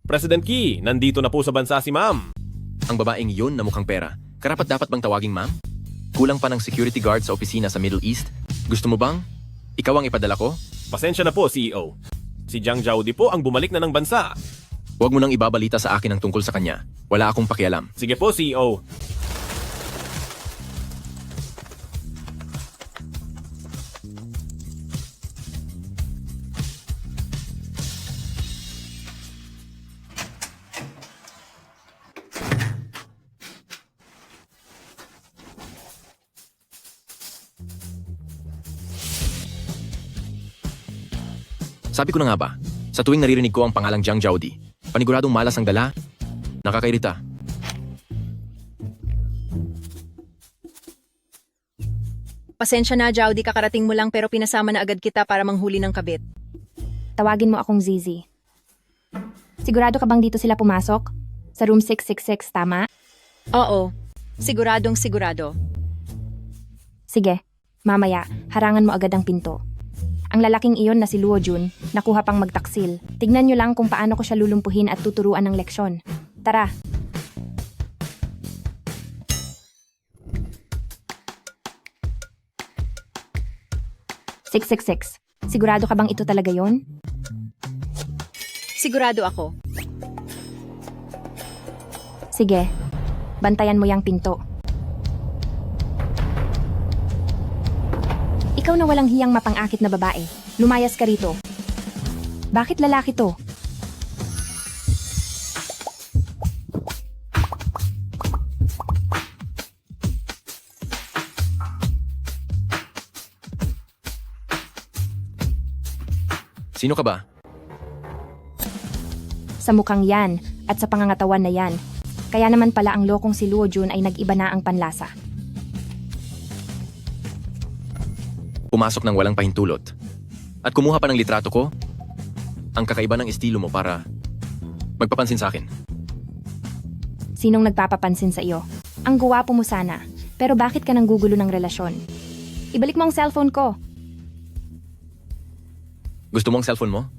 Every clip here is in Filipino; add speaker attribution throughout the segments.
Speaker 1: President Key, nandito na po sa bansa si ma'am.
Speaker 2: Ang babaeng yun na mukhang pera, karapat dapat bang tawaging ma'am? Kulang pa ng security guard sa opisina sa Middle East? Gusto mo bang? Ikaw ang ipadala ko?
Speaker 1: Pasensya na po, CEO. Si Jiang Zhaodi po ang bumalik na ng bansa.
Speaker 2: Huwag mo nang ibabalita sa akin ang tungkol sa kanya. Wala akong pakialam.
Speaker 1: Sige po, CEO.
Speaker 2: Sabi ko na nga ba, sa tuwing naririnig ko ang pangalang Jiang Zhaodi, paniguradong malas ang dala, nakakairita.
Speaker 3: Pasensya na, Jowdy, kakarating mo lang pero pinasama na agad kita para manghuli ng kabit.
Speaker 4: Tawagin mo akong Zizi. Sigurado ka bang dito sila pumasok? Sa room 666, tama?
Speaker 3: Oo, siguradong sigurado.
Speaker 4: Sige, mamaya, harangan mo agad ang pinto. Ang lalaking iyon na si Luo Jun, nakuha pang magtaksil. Tignan nyo lang kung paano ko siya lulumpuhin at tuturuan ng leksyon. Tara! "666. Sigurado ka bang ito talaga yon?
Speaker 3: Sigurado ako.
Speaker 4: Sige, bantayan mo yang pinto. Ikaw na walang hiyang mapang-akit na babae. Lumayas ka rito. Bakit lalaki to?
Speaker 2: Sino ka ba?
Speaker 4: Sa mukhang yan at sa pangangatawan na yan. Kaya naman pala ang lokong si Luo Jun ay nag-iba na ang panlasa.
Speaker 2: Pumasok ng walang pahintulot. At kumuha pa ng litrato ko? Ang kakaiba ng estilo mo para magpapansin sa akin.
Speaker 4: Sinong nagpapapansin sa iyo? Ang guwapo mo sana. Pero bakit ka nang gugulo ng relasyon? Ibalik mo ang cellphone ko.
Speaker 2: Gusto mo ang cellphone mo?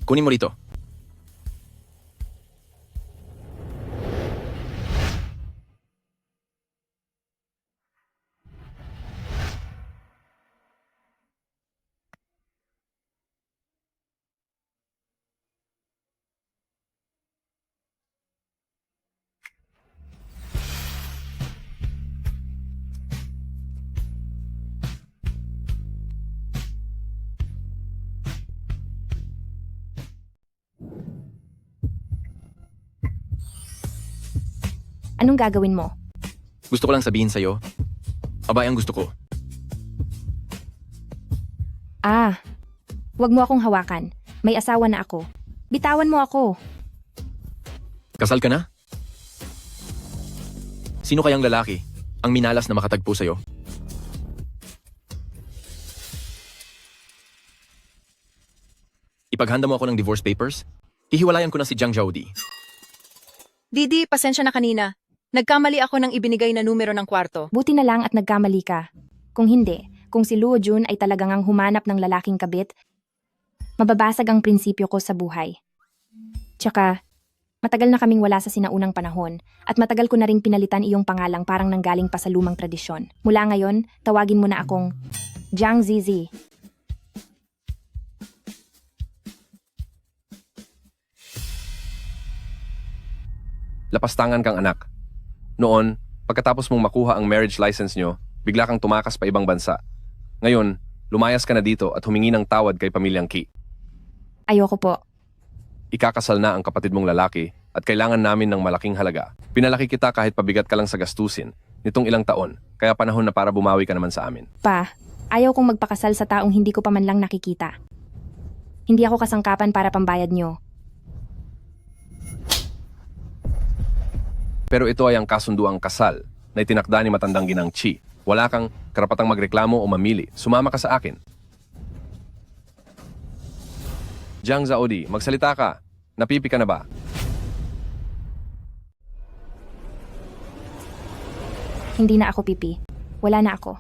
Speaker 2: Kunin mo rito.
Speaker 4: Anong gagawin mo?
Speaker 2: Gusto ko lang sabihin sa'yo, abay ang gusto ko.
Speaker 4: Huwag mo akong hawakan. May asawa na ako. Bitawan mo ako.
Speaker 2: Kasal ka na? Sino kayang lalaki ang minalas na makatagpo sa'yo? Ipaghanda mo ako ng divorce papers, hihiwalayan ko na si Jiang Zhaodi.
Speaker 3: Didi, pasensya na kanina. Nagkamali ako ng ibinigay na numero ng kwarto.
Speaker 4: Buti na lang at nagkamali ka. Kung hindi, kung si Luo Jun ay talagang ang humanap ng lalaking kabit, mababasag ang prinsipyo ko sa buhay. Tsaka, matagal na kaming wala sa sinaunang panahon at matagal ko na ring pinalitan iyong pangalang parang nanggaling pa sa lumang tradisyon. Mula ngayon, tawagin mo na akong Jiang Zizi.
Speaker 5: Lapastangan kang anak. Noon, pagkatapos mong makuha ang marriage license nyo, bigla kang tumakas pa ibang bansa. Ngayon, lumayas ka na dito at humingi ng tawad kay pamilyang Ki.
Speaker 4: Ayoko po.
Speaker 5: Ikakasal na ang kapatid mong lalaki at kailangan namin ng malaking halaga. Pinalaki kita kahit pabigat ka lang sa gastusin nitong ilang taon, kaya panahon na para bumawi ka naman sa amin.
Speaker 4: Pa, ayaw kong magpakasal sa taong hindi ko pa man lang nakikita. Hindi ako kasangkapan para pambayad nyo.
Speaker 5: Pero ito ay ang kasunduang kasal na itinakda ni matandang ginang Chi. Wala kang karapatang magreklamo o mamili. Sumama ka sa akin. Jiang Zhaodi, magsalita ka. Napipi ka na ba?
Speaker 4: Hindi na ako pipi. Wala na ako.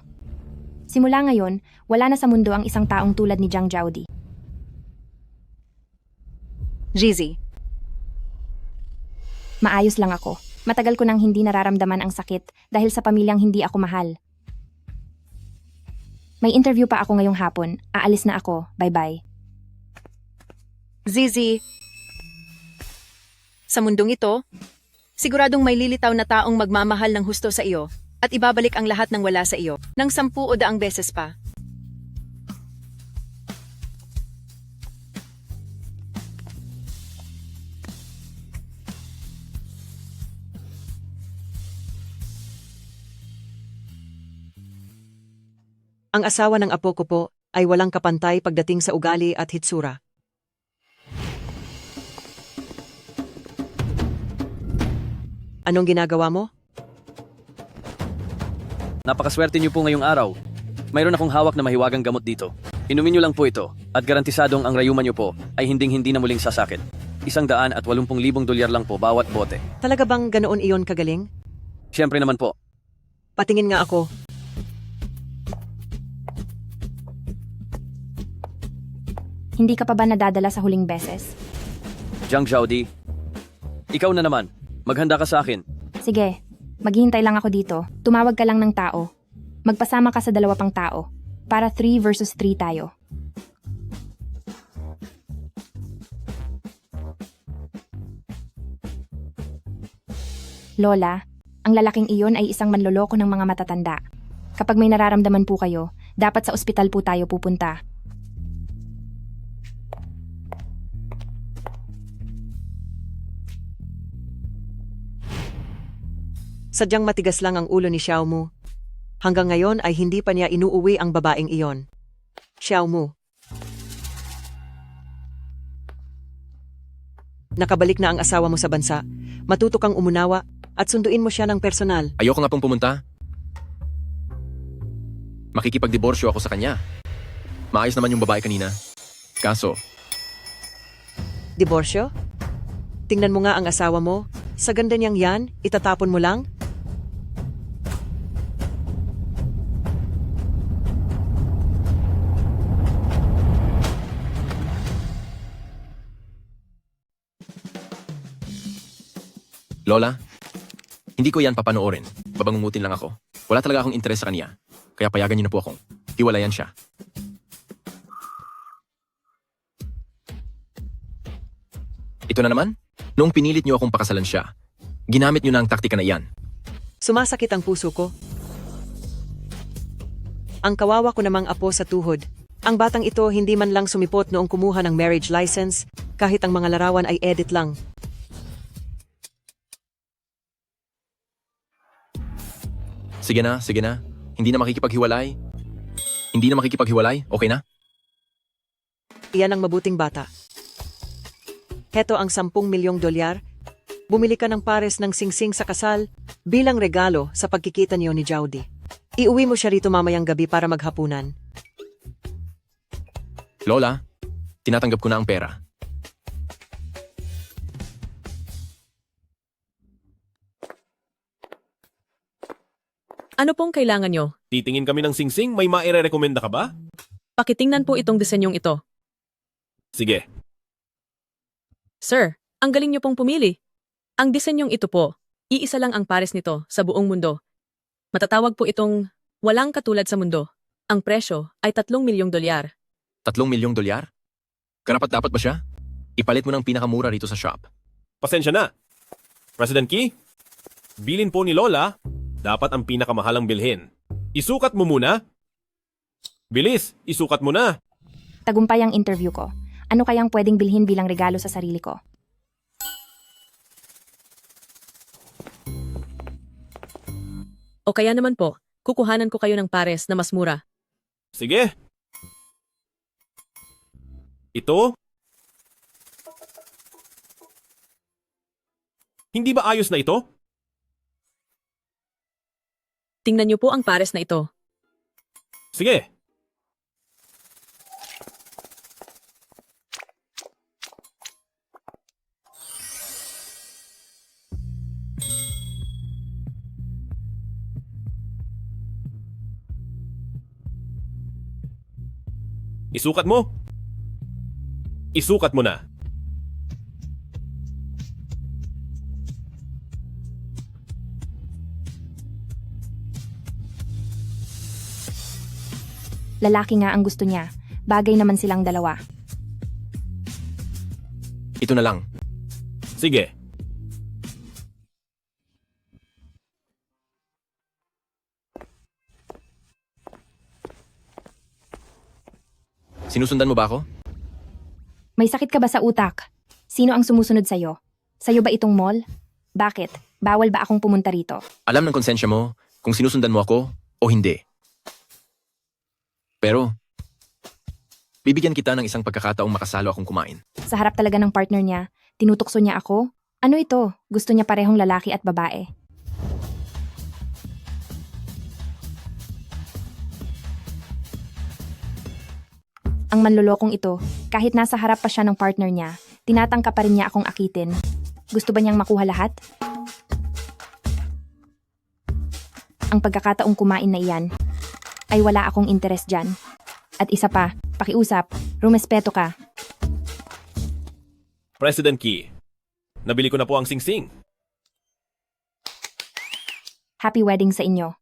Speaker 4: Simula ngayon, wala na sa mundo ang isang taong tulad ni Jiang Zhaodi.
Speaker 3: Gizzy,
Speaker 4: Maayos lang ako. Matagal ko nang hindi nararamdaman ang sakit dahil sa pamilyang hindi ako mahal. May interview pa ako ngayong hapon. Aalis na ako. Bye-bye.
Speaker 3: Zizi, sa mundong ito, siguradong may lilitaw na taong magmamahal ng husto sa iyo at ibabalik ang lahat ng wala sa iyo ng 10 o 100 beses pa.
Speaker 6: Ang asawa ng apo ko po ay walang kapantay pagdating sa ugali at hitsura. Anong ginagawa mo?
Speaker 7: Napakaswerte niyo po ngayong araw. Mayroon akong hawak na mahiwagang gamot dito. Inumin niyo lang po ito at garantisadong ang rayuman niyo po ay hinding-hindi na muling sasakit. $180,000 lang po bawat bote.
Speaker 6: Talaga bang ganoon iyon kagaling?
Speaker 7: Siyempre naman po.
Speaker 6: Patingin nga ako.
Speaker 4: Hindi ka pa ba nadadala sa huling beses?
Speaker 7: Jiang Zhaodi, ikaw na naman. Maghanda ka sa akin.
Speaker 4: Sige, maghihintay lang ako dito. Tumawag ka lang ng tao. Magpasama ka sa 2 pang tao. Para 3 versus 3 tayo. Lola, ang lalaking iyon ay isang manloloko ng mga matatanda. Kapag may nararamdaman po kayo, dapat sa ospital po tayo pupunta.
Speaker 6: Sadyang matigas lang ang ulo ni Xiaomu. Hanggang ngayon ay hindi pa niya inuuwi ang babaeng iyon. Xiaomu. Nakabalik na ang asawa mo sa bansa. Matuto kang umunawa at sunduin mo siya ng personal.
Speaker 2: Ayoko nga pong pumunta. Makikipagdiborsyo ako sa kanya. Maayos naman yung babae kanina. Kaso,
Speaker 6: Diborsyo? Tingnan mo nga ang asawa mo. Sa ganda niyang yan, itatapon mo lang?
Speaker 2: Lola, hindi ko yan papanoorin. Babangungutin lang ako. Wala talaga akong interes sa kanya. Kaya payagan niyo na po akong hiwalayan siya. Ito na naman, noong pinilit niyo akong pakasalan siya, ginamit niyo na ang taktika na iyan.
Speaker 6: Sumasakit ang puso ko. Ang kawawa ko namang apo sa tuhod. Ang batang ito hindi man lang sumipot noong kumuha ng marriage license, kahit ang mga larawan ay edit lang.
Speaker 2: Sige na, sige na. Hindi na makikipaghiwalay. Hindi na makikipaghiwalay, okay na?
Speaker 6: Iyan ang mabuting bata. Heto ang $10 milyong. Bumili ka ng pares ng singsing sa kasal bilang regalo sa pagkikita niyo ni Jowdy. Iuwi mo siya rito mamayang gabi para maghapunan.
Speaker 2: Lola, tinatanggap ko na ang pera.
Speaker 8: Ano pong kailangan nyo?
Speaker 1: Titingin kami ng singsing, may maire-recommenda ka ba?
Speaker 8: Pakitingnan po itong disenyong ito.
Speaker 1: Sige.
Speaker 8: Sir, ang galing nyo pong pumili. Ang disenyong ito po, iisa lang ang pares nito sa buong mundo. Matatawag po itong walang katulad sa mundo. Ang presyo ay $3 milyong.
Speaker 2: $3 milyong? Karapat-dapat ba siya? Ipalit mo ng pinakamura rito sa shop.
Speaker 1: Pasensya na. President Key, bilin po ni Lola, dapat ang pinakamahalang bilhin. Isukat mo muna. Bilis, isukat mo na.
Speaker 4: Tagumpay ang interview ko. Ano kayang pwedeng bilhin bilang regalo sa sarili ko?
Speaker 8: O kaya naman po, kukuhanan ko kayo ng pares na mas mura.
Speaker 1: Sige. Ito? Hindi ba ayos na ito?
Speaker 8: Tingnan nyo po ang pares na ito.
Speaker 1: Sige. Isukat mo. Isukat mo na.
Speaker 4: Lalaki nga ang gusto niya. Bagay naman silang dalawa.
Speaker 2: Ito na lang.
Speaker 1: Sige.
Speaker 2: Sinusundan mo ba ako?
Speaker 4: May sakit ka ba sa utak? Sino ang sumusunod sa'yo? Sa'yo ba itong mall? Bakit? Bawal ba akong pumunta rito?
Speaker 2: Alam ng konsensya mo kung sinusundan mo ako o hindi. Pero, bibigyan kita ng isang pagkakataong makasalo akong kumain.
Speaker 4: Sa harap talaga ng partner niya, tinutukso niya ako? Ano ito? Gusto niya parehong lalaki at babae. Ang manlolokong ito, kahit nasa harap pa siya ng partner niya, tinatangka pa rin niya akong akitin. Gusto ba niyang makuha lahat? Ang pagkakataong kumain na iyan, ay wala akong interes dyan. At isa pa, pakiusap, rumespeto ka.
Speaker 1: President Key, nabili ko na po ang singsing.
Speaker 4: Happy wedding sa inyo.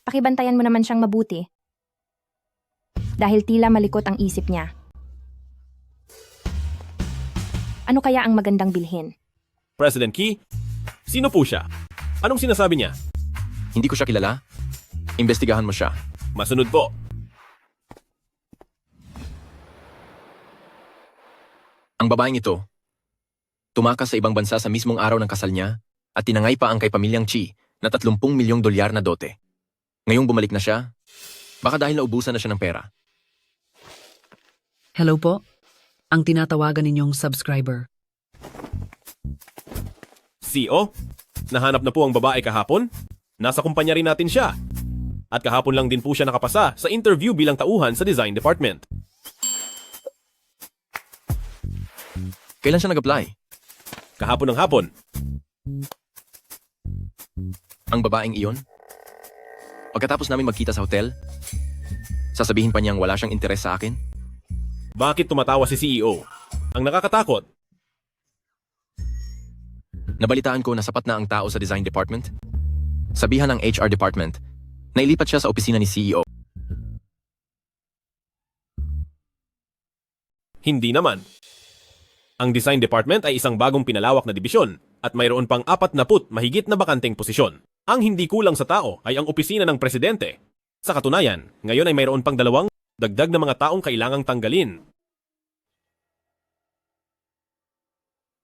Speaker 4: Pakibantayan mo naman siyang mabuti. Dahil tila malikot ang isip niya. Ano kaya ang magandang bilhin?
Speaker 1: President Key, sino po siya? Anong sinasabi niya?
Speaker 2: Hindi ko siya kilala. Imbestigahan mo siya.
Speaker 1: Masunod po.
Speaker 2: Ang babaeng ito, tumakas sa ibang bansa sa mismong araw ng kasal niya at tinangay pa ang kay pamilyang Chi na 30 milyong dolyar na dote. Ngayong bumalik na siya, baka dahil naubusan na siya ng pera.
Speaker 9: Hello po, ang tinatawagan ninyong subscriber.
Speaker 1: CEO, nahanap na po ang babae kahapon? Nasa kumpanya rin natin siya. At kahapon lang din po siya nakapasa sa interview bilang tauhan sa design department.
Speaker 2: Kailan siya nag-apply?
Speaker 1: Kahapon ng hapon.
Speaker 2: Ang babaeng iyon? Pagkatapos namin magkita sa hotel, sasabihin pa niyang wala siyang interes sa akin?
Speaker 1: Bakit tumatawa si CEO? Ang nakakatakot.
Speaker 2: Nabalitaan ko na sapat na ang tao sa design department. Sabihan ng HR department, nailipat siya sa opisina ni CEO.
Speaker 1: Hindi naman. Ang design department ay isang bagong pinalawak na dibisyon at mayroon pang 40 mahigit na bakanteng posisyon. Ang hindi kulang sa tao ay ang opisina ng presidente. Sa katunayan, ngayon ay mayroon pang 2 dagdag na mga taong kailangang tanggalin.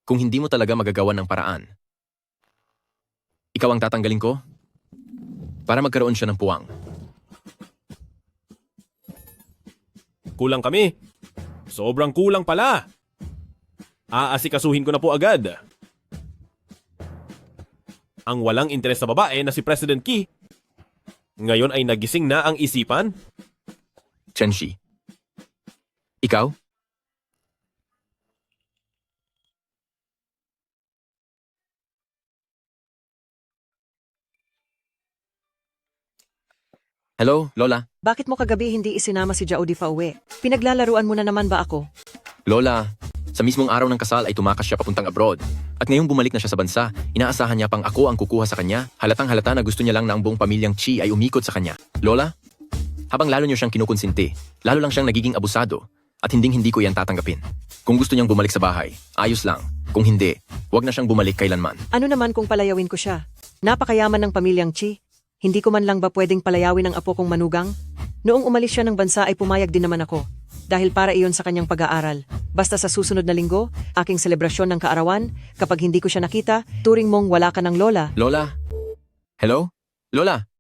Speaker 2: Kung hindi mo talaga magagawan ng paraan, ikaw ang tatanggalin ko para magkaroon siya ng puwang.
Speaker 1: Kulang kami. Sobrang kulang pala. Aasikasuhin ko na po agad. Ang walang interes sa babae na si President Key, ngayon ay nagising na ang isipan?
Speaker 2: Chenshi. Ikaw? Hello, Lola.
Speaker 6: Bakit mo kagabi hindi isinama si Jaudi pa uwi? Pinaglalaruan mo na naman ba ako?
Speaker 2: Lola, sa mismong araw ng kasal ay tumakas siya papuntang abroad. At ngayong bumalik na siya sa bansa, inaasahan niya pang ako ang kukuha sa kanya. Halatang halata na gusto niya lang na ang buong pamilyang Chi ay umikot sa kanya. Lola, habang lalo niyo siyang kinukonsinti, lalo lang siyang nagiging abusado. At hinding-hindi ko yan tatanggapin. Kung gusto niyang bumalik sa bahay, ayos lang. Kung hindi, huwag na siyang bumalik kailanman.
Speaker 6: Ano naman kung palayawin ko siya? Napakayaman ng pamilyang Chi. Hindi ko man lang ba pwedeng palayawin ang apo kong manugang? Noong umalis siya ng bansa ay pumayag din naman ako. Dahil para iyon sa kanyang pag-aaral. Basta sa susunod na linggo, aking selebrasyon ng kaarawan, kapag hindi ko siya nakita, turing mong wala ka ng lola.
Speaker 2: Lola? Hello? Lola?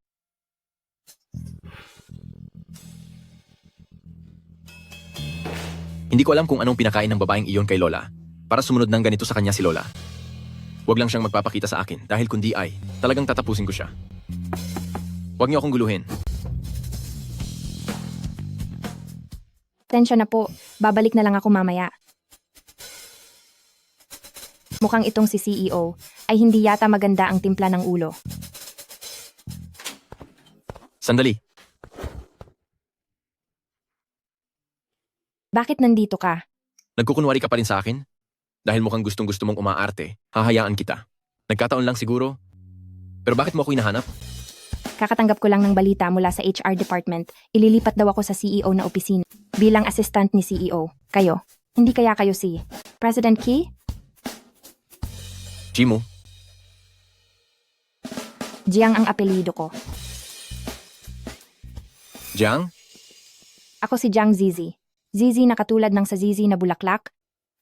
Speaker 2: Hindi ko alam kung anong pinakain ng babaeng iyon kay Lola para sumunod ng ganito sa kanya si Lola. Huwag lang siyang magpapakita sa akin dahil kundi ay talagang tatapusin ko siya. Huwag niyo akong guluhin.
Speaker 4: Tensya na po, babalik na lang ako mamaya. Mukhang itong si CEO ay hindi yata maganda ang timpla ng ulo.
Speaker 2: Sandali.
Speaker 4: Bakit nandito ka?
Speaker 2: Nagkukunwari ka pa rin sa akin? Dahil mukhang gustong-gusto mong umaarte, hahayaan kita. Nagkataon lang siguro. Pero bakit mo ako hinahanap?
Speaker 4: Kakatanggap ko lang ng balita mula sa HR department. Ililipat daw ako sa CEO na opisina bilang assistant ni CEO. Kayo. Hindi kaya kayo si President Key?
Speaker 2: Jimo,
Speaker 4: Jiang ang apelyido ko.
Speaker 2: Jiang?
Speaker 4: Ako si Jiang Zizi. Zizi na katulad ng sa Zizi na bulaklak.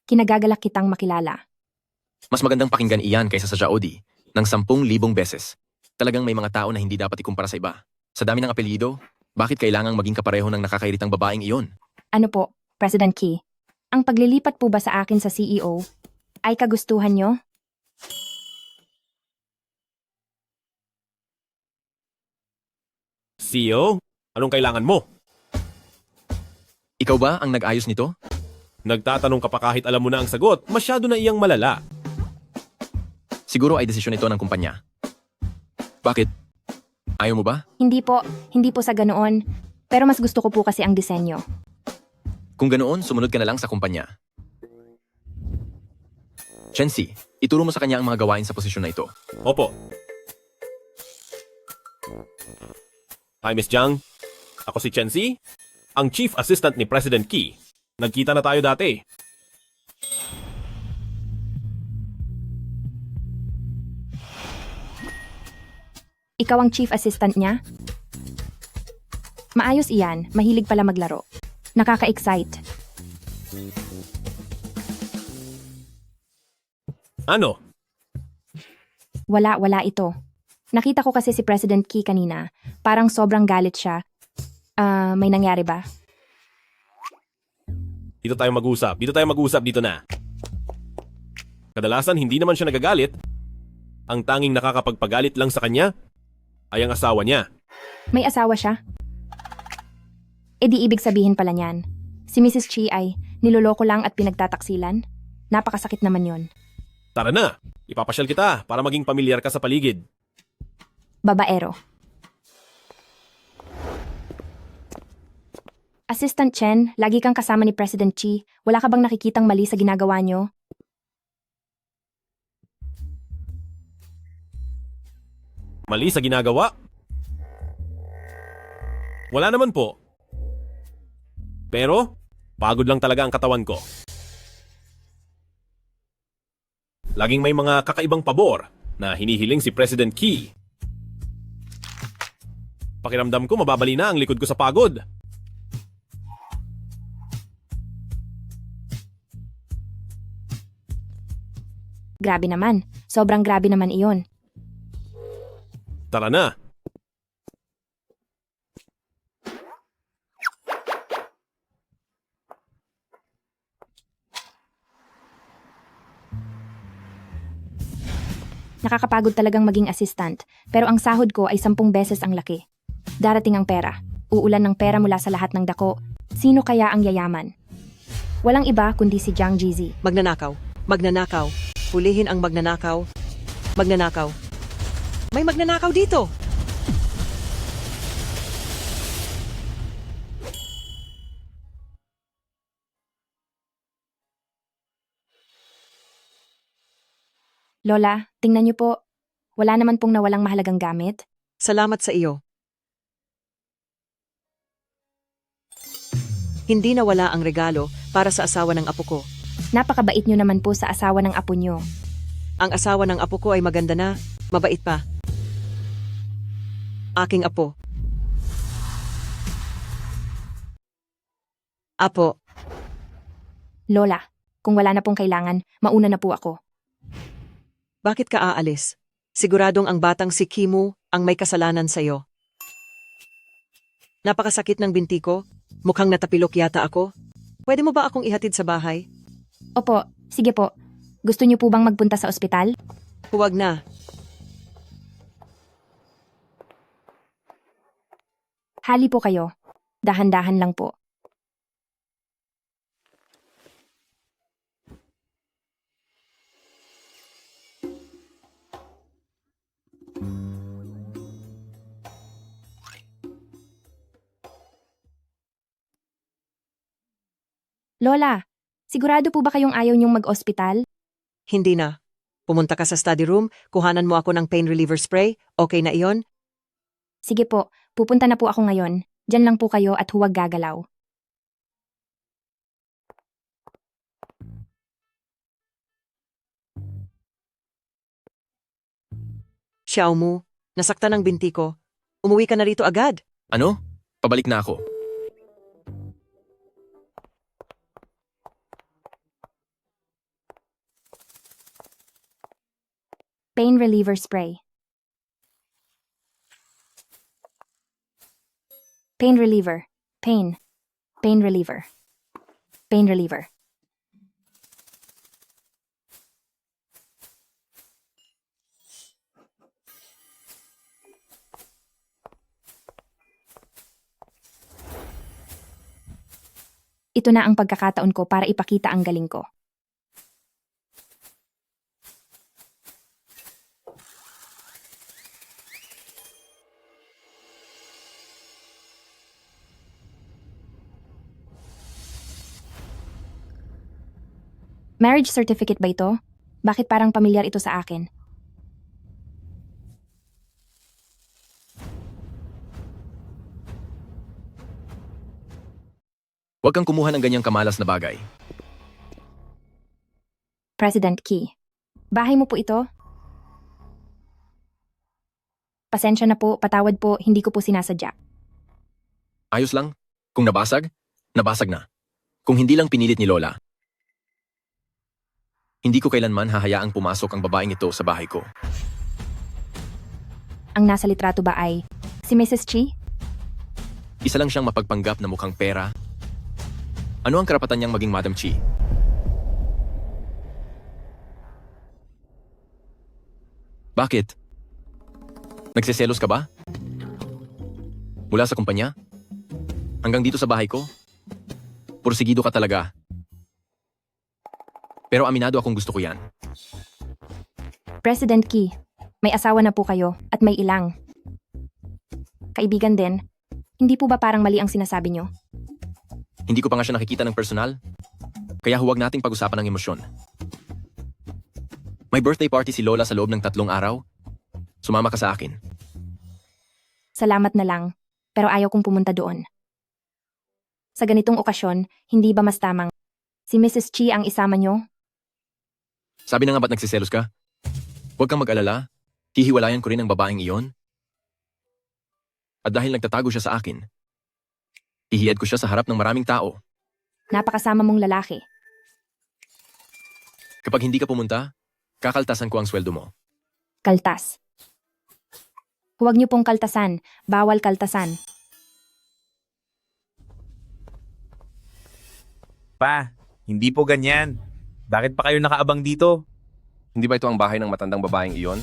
Speaker 4: Kinagagalak kitang makilala.
Speaker 2: Mas magandang pakinggan iyan kaysa sa Jaodi ng 10,000 beses. Talagang may mga tao na hindi dapat ikumpara sa iba. Sa dami ng apelyido, bakit kailangang maging kapareho ng nakakairitang babaeng iyon?
Speaker 4: Ano po, President Key? Ang paglilipat po ba sa akin sa CEO ay kagustuhan nyo?
Speaker 1: CEO, anong kailangan mo?
Speaker 2: Ikaw ba ang nag-ayos nito?
Speaker 1: Nagtatanong ka pa kahit alam mo na ang sagot, masyado na iyang malala.
Speaker 2: Siguro ay desisyon ito ng kumpanya. Bakit? Ayaw mo ba?
Speaker 4: Hindi po sa ganoon. Pero mas gusto ko po kasi ang disenyo.
Speaker 2: Kung ganoon, sumunod ka na lang sa kumpanya. Chensi, ituro mo sa kanya ang mga gawain sa posisyon na ito.
Speaker 1: Opo. Hi, Miss Jiang. Ako si Chen Si, ang Chief Assistant ni President Key. Nagkita na tayo dati.
Speaker 4: Ikaw ang chief assistant niya? Maayos iyan, mahilig pala maglaro. Nakaka-excite.
Speaker 1: Ano?
Speaker 4: Wala ito. Nakita ko kasi si President Key kanina. Parang sobrang galit siya. May nangyari ba?
Speaker 1: Dito tayo mag-usap dito na. Kadalasan hindi naman siya nagagalit. Ang tanging nakakapagpagalit lang sa kanya ay ang asawa niya.
Speaker 4: May asawa siya? E di ibig sabihin pala niyan. Si Mrs. Chi ay niloloko lang at pinagtataksilan? Napakasakit naman yon.
Speaker 1: Tara na, ipapasyal kita para maging pamilyar ka sa paligid.
Speaker 4: Babaero. Assistant Chen, lagi kang kasama ni President Chi. Wala ka bang nakikitang mali sa ginagawa niyo?
Speaker 1: Mali sa ginagawa? Wala naman po. Pero, pagod lang talaga ang katawan ko. Laging may mga kakaibang pabor na hinihiling si President Key. Pakiramdam ko mababali na ang likod ko sa pagod.
Speaker 4: Grabe naman. Sobrang grabe naman iyon.
Speaker 1: Tara na.
Speaker 4: Nakakapagod talagang maging assistant, pero ang sahod ko ay 10 beses ang laki. Darating ang pera. Uulan ng pera mula sa lahat ng dako. Sino kaya ang yayaman? Walang iba kundi si Jiang Zizi.
Speaker 6: Magnanakaw. Magnanakaw. Hulihin ang magnanakaw. Magnanakaw. May magnanakaw dito!
Speaker 4: Lola, tingnan niyo po. Wala naman pong nawalang mahalagang gamit.
Speaker 6: Salamat sa iyo. Hindi nawala ang regalo para sa asawa ng apo ko.
Speaker 4: Napakabait niyo naman po sa asawa ng apo niyo.
Speaker 6: Ang asawa ng apo ko ay maganda na, mabait pa. Aking apo. Apo,
Speaker 4: Lola, kung wala na pong kailangan, mauna na po ako.
Speaker 6: bakit ka aalis? Siguradong ang batang si Kimu ang may kasalanan sa iyo. Napakasakit ng binti ko. Mukhang natapilok yata ako. Pwede mo ba akong ihatid sa bahay?
Speaker 4: Opo, sige po. Gusto niyo po bang magpunta sa ospital?
Speaker 6: Huwag na.
Speaker 4: Hali po kayo. Dahan-dahan lang po. Lola, Sigurado po ba kayong ayaw niyong mag-ospital?
Speaker 6: Hindi na. Pumunta ka sa study room, kuhanan mo ako ng pain reliever spray, okay na iyon?
Speaker 4: Sige po, pupunta na po ako ngayon. Diyan lang po kayo at huwag gagalaw.
Speaker 6: Xiao Mu, nasaktan ang binti ko. Umuwi ka na rito agad.
Speaker 2: Ano? Pabalik na ako.
Speaker 4: Pain reliever spray. Pain reliever. Pain. Pain reliever. Pain reliever. Ito na ang pagkakataon ko para ipakita ang galing ko. Marriage certificate ba ito? Bakit parang pamilyar ito sa akin?
Speaker 2: Huwag kang kumuha ng ganyang kamalas na bagay.
Speaker 4: President Key. Bahay mo po ito? Pasensya na po, patawad po, hindi ko po sinasadya.
Speaker 2: Ayos lang. Kung nabasag, nabasag na. Kung hindi lang pinilit ni Lola, hindi ko kailanman hahayaang pumasok ang babaeng ito sa bahay ko.
Speaker 4: Ang nasa litrato ba ay si Mrs. Chi?
Speaker 2: Isa lang siyang mapagpanggap na mukhang pera. Ano ang karapatan niyang maging Madam Chi? Bakit? Nagseselos ka ba? Mula sa kumpanya? Hanggang dito sa bahay ko? Porsigido ka talaga. Pero aminado akong gusto ko yan.
Speaker 4: President Key, may asawa na po kayo at may ilang. Kaibigan din, hindi po ba parang mali ang sinasabi niyo?
Speaker 2: Hindi ko pa nga siya nakikita ng personal. Kaya huwag nating pag-usapan ng emosyon. May birthday party si Lola sa loob ng 3 araw. Sumama ka sa akin.
Speaker 4: Salamat na lang, pero ayaw kong pumunta doon. Sa ganitong okasyon, hindi ba mas tamang si Mrs. Chi ang isama niyo?
Speaker 2: Sabi na nga ba't nagsiselos ka? Huwag kang mag-alala. Hihiwalayan ko rin ang babaeng iyon. At dahil nagtatago siya sa akin, ihiyad ko siya sa harap ng maraming tao.
Speaker 4: Napakasama mong lalaki.
Speaker 2: Kapag hindi ka pumunta, kakaltasan ko ang sweldo mo.
Speaker 4: Kaltas. Huwag niyo pong kaltasan, bawal kaltasan.
Speaker 10: Pa, hindi po ganyan. Bakit pa kayo nakaabang dito?
Speaker 5: Hindi ba ito ang bahay ng matandang babaeng iyon?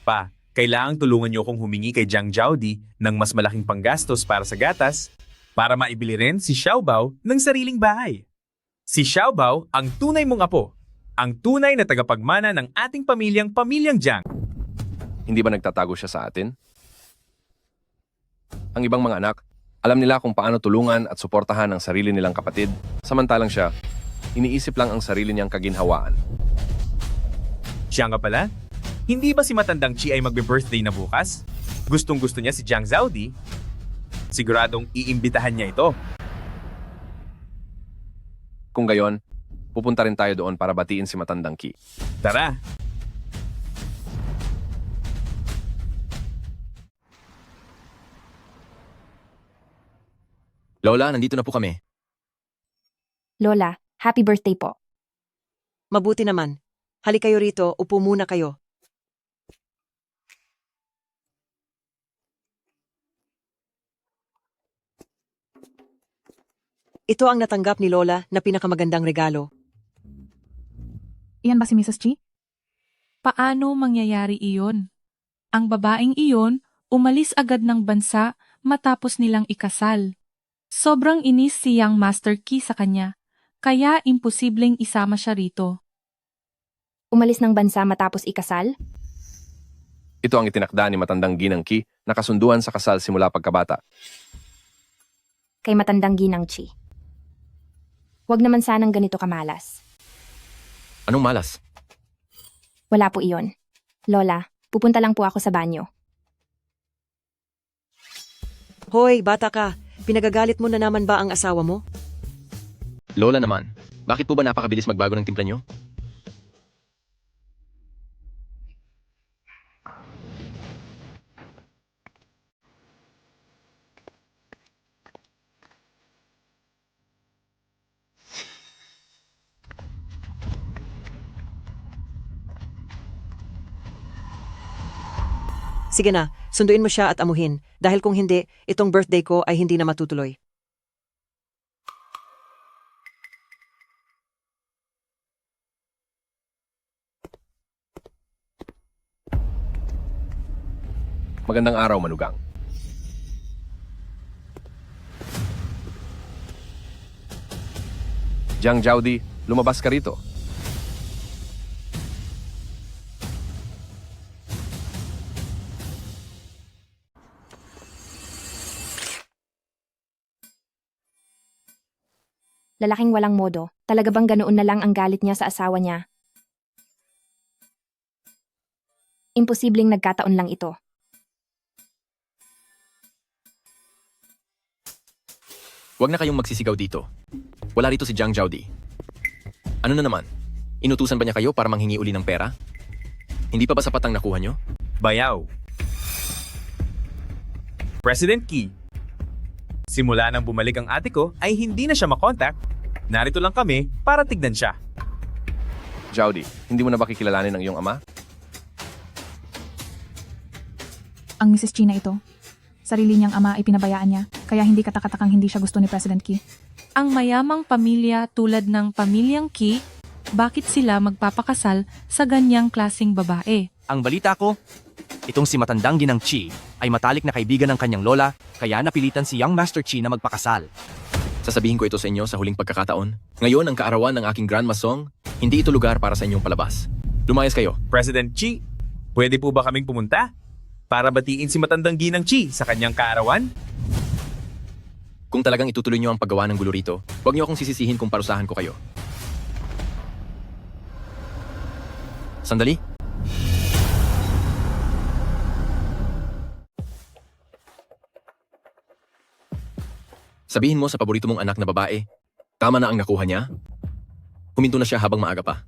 Speaker 10: Pa, kailangang tulungan niyo akong humingi kay Jiang Zhaodi ng mas malaking panggastos para sa gatas para maibili rin si Xiaobao ng sariling bahay. Si Xiaobao ang tunay mong apo, ang tunay na tagapagmana ng ating pamilyang Jiang.
Speaker 5: Hindi ba nagtatago siya sa atin? Ang ibang mga anak, alam nila kung paano tulungan at suportahan ang sarili nilang kapatid, samantalang siya, iniisip lang ang sarili niyang kaginhawaan.
Speaker 10: Siya nga pala, hindi ba si Matandang Chi ay magbe-birthday na bukas? Gustong-gusto niya si Jiang Zhaodi? Siguradong iimbitahan niya ito.
Speaker 5: Kung gayon, pupunta rin tayo doon para batiin si Matandang Ki.
Speaker 10: Tara!
Speaker 2: Lola, nandito na po kami.
Speaker 4: Lola, happy birthday po.
Speaker 6: Mabuti naman. Halik kayo rito, upo muna kayo. Ito ang natanggap ni Lola na pinakamagandang regalo.
Speaker 11: Iyan ba si Mrs. Chi? Paano mangyayari iyon? Ang babaeng iyon umalis agad ng bansa matapos nilang ikasal. Sobrang inis si Young Master Key sa kanya, kaya imposibleng isama siya rito.
Speaker 4: Umalis ng bansa matapos ikasal?
Speaker 5: Ito ang itinakda ni Matandang Ginang Ki na kasunduan sa kasal simula pagkabata.
Speaker 4: Kay Matandang Ginang Chi. Huwag naman sanang ganito kamalas.
Speaker 2: Anong malas?
Speaker 4: Wala po iyon. Lola, pupunta lang po ako sa banyo.
Speaker 6: Hoy, bata ka. Pinagagalit mo na naman ba ang asawa mo?
Speaker 2: Lola naman, bakit po ba napakabilis magbago ng timpla nyo?
Speaker 6: Sige na, sunduin mo siya at amuhin. Dahil kung hindi, itong birthday ko ay hindi na matutuloy.
Speaker 5: Magandang araw, Manugang. Jiang Jowdy, lumabas ka rito.
Speaker 4: Lalaking walang modo. Talaga bang ganoon na lang ang galit niya sa asawa niya? Imposibleng nagkataon lang ito.
Speaker 2: Huwag na kayong magsisigaw dito. Wala rito si Jiang Jowdy. Ano na naman? Inutusan ba niya kayo para manghingi uli ng pera? Hindi pa ba sapat ang nakuha nyo?
Speaker 10: Bayaw. President Key, simula nang bumalik ang ate ko ay hindi na siya makontak. Narito lang kami para tignan siya.
Speaker 5: Jowdy, hindi mo na ba kikilalanin ang iyong ama?
Speaker 11: Ang Mrs. China ito. Sarili niyang ama ay pinabayaan niya, kaya hindi katakatakang hindi siya gusto ni President Key. Ang mayamang pamilya tulad ng pamilyang Key, bakit sila magpapakasal sa ganyang klasing babae?
Speaker 7: Ang balita ko, itong si matandang ginang Chi ay matalik na kaibigan ng kanyang lola, kaya napilitan si Young Master Chi na magpakasal.
Speaker 2: Sasabihin ko ito sa inyo sa huling pagkakataon. Ngayon ang kaarawan ng aking Grand Masong, hindi ito lugar para sa inyong palabas. Lumayas kayo.
Speaker 10: President Chi, pwede po ba kaming pumunta? Para batiin si matandang ginang Chi sa kanyang kaarawan?
Speaker 2: Kung talagang itutuloy niyo ang paggawa ng gulo rito, huwag niyo akong sisisihin kung parusahan ko kayo. Sandali. Sabihin mo sa paborito mong anak na babae, tama na ang nakuha niya? Huminto na siya habang maaga pa.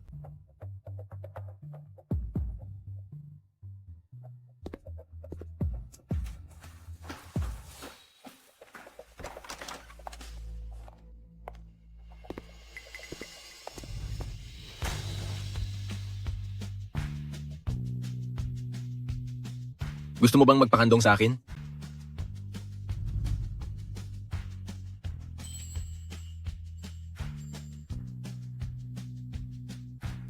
Speaker 2: Gusto mo bang magpakandong sa akin?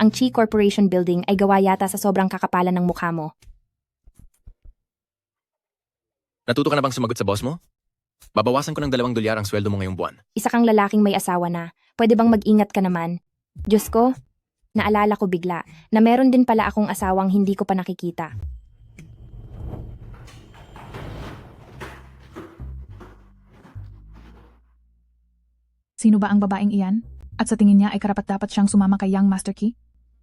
Speaker 4: Ang Chi Corporation Building ay gawa yata sa sobrang kakapalan ng mukha mo.
Speaker 2: Natuto ka na bang sumagot sa boss mo? Babawasan ko ng $2 ang sweldo mo ngayong buwan.
Speaker 4: Isa kang lalaking may asawa na. Pwede bang mag-ingat ka naman? Diyos ko, naalala ko bigla na meron din pala akong asawang hindi ko pa nakikita.
Speaker 11: Sino ba ang babaeng iyan? At sa tingin niya ay karapat-dapat siyang sumama kay Young Master Key?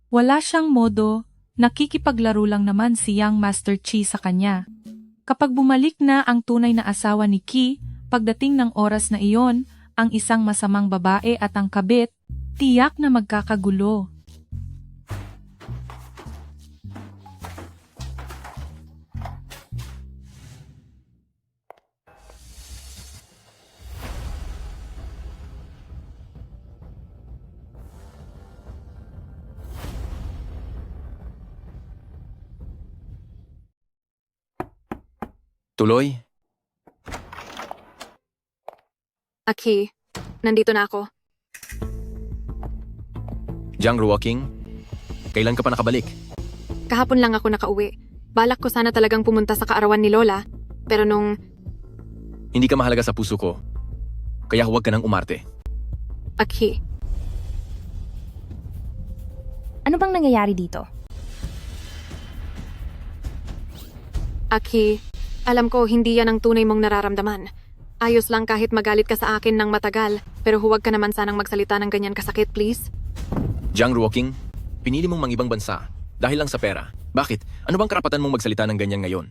Speaker 11: Wala siyang modo, nakikipaglaro lang naman si Young Master Chi sa kanya. Kapag bumalik na ang tunay na asawa ni Key, pagdating ng oras na iyon, ang isang masamang babae at ang kabit, tiyak na magkakagulo.
Speaker 2: Tuloy?
Speaker 3: Aki, nandito na ako.
Speaker 2: Jiang Ruoking? Kailan ka pa nakabalik?
Speaker 3: Kahapon lang ako nakauwi. Balak ko sana talagang pumunta sa kaarawan ni Lola, pero nung
Speaker 2: Hindi ka mahalaga sa puso ko. Kaya huwag ka nang umarte.
Speaker 3: Aki,
Speaker 4: Ano bang nangyayari dito?
Speaker 3: Aki, alam ko hindi yan ang tunay mong nararamdaman. Ayos lang kahit magalit ka sa akin ng matagal, pero
Speaker 8: Pero huwag ka naman sanang magsalita ng ganyan kasakit, please.
Speaker 2: Jiang Ruoqing, pinili mong mangibang bansa dahil lang sa pera. Bakit? Ano bang karapatan mong magsalita ng ganyan ngayon?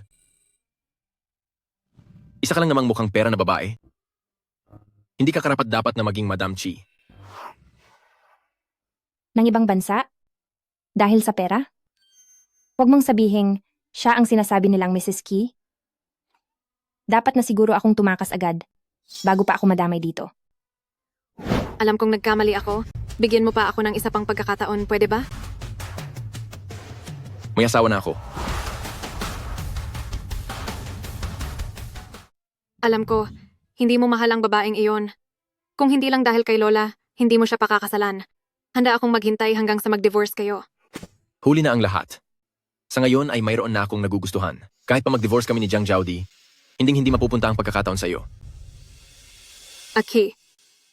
Speaker 2: Isa ka lang namang mukhang pera na babae. Hindi ka karapat-dapat na maging Madam Chi.
Speaker 4: Ng ibang bansa? Dahil sa pera? Huwag mong sabihing siya ang sinasabi nilang Mrs. Key. Dapat na siguro akong tumakas agad bago pa ako madamay dito.
Speaker 8: Alam kong nagkamali ako. Bigyan mo pa ako ng isa pang pagkakataon, pwede ba?
Speaker 2: May asawa na ako.
Speaker 8: Alam ko, hindi mo mahal ang babaeng iyon. Kung hindi lang dahil kay Lola, hindi mo siya pakakasalan. Handa akong maghintay hanggang sa mag-divorce kayo.
Speaker 2: Huli na ang lahat. Sa ngayon ay mayroon na akong nagugustuhan. Kahit pa mag-divorce kami ni Jiang Zhaodi, hindi mapupunta ang pagkakataon sa iyo.
Speaker 8: Aki,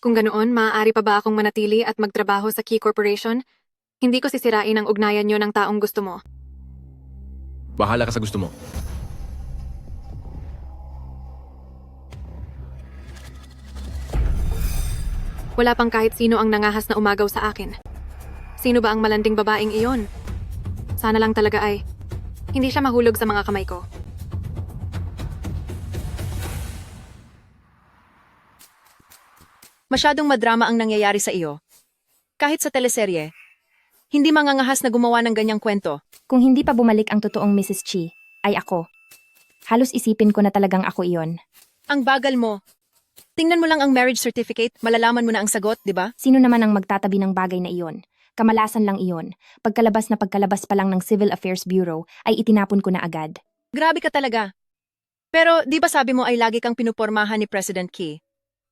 Speaker 8: kung ganoon, maaari pa ba akong manatili at magtrabaho sa Key Corporation? Hindi ko sisirain ang ugnayan niyo ng taong gusto mo.
Speaker 2: Bahala ka sa gusto mo.
Speaker 8: Wala pang kahit sino ang nangahas na umagaw sa akin. Sino ba ang malanding babaeng iyon? Sana lang talaga ay hindi siya mahulog sa mga kamay ko.
Speaker 3: Masyadong madrama ang nangyayari sa iyo. Kahit sa teleserye, hindi mangangahas na gumawa ng ganyang kwento.
Speaker 4: Kung hindi pa bumalik ang totoong Mrs. Chi, ay ako. Halos isipin ko na talagang ako iyon.
Speaker 3: Ang bagal mo. Tingnan mo lang ang marriage certificate, malalaman mo na ang sagot, di ba?
Speaker 4: Sino naman ang magtatabi ng bagay na iyon? Kamalasan lang iyon. Pagkalabas pa lang ng Civil Affairs Bureau, ay itinapon ko na agad.
Speaker 3: Grabe ka talaga. Pero di ba sabi mo ay lagi kang pinupormahan ni President Key?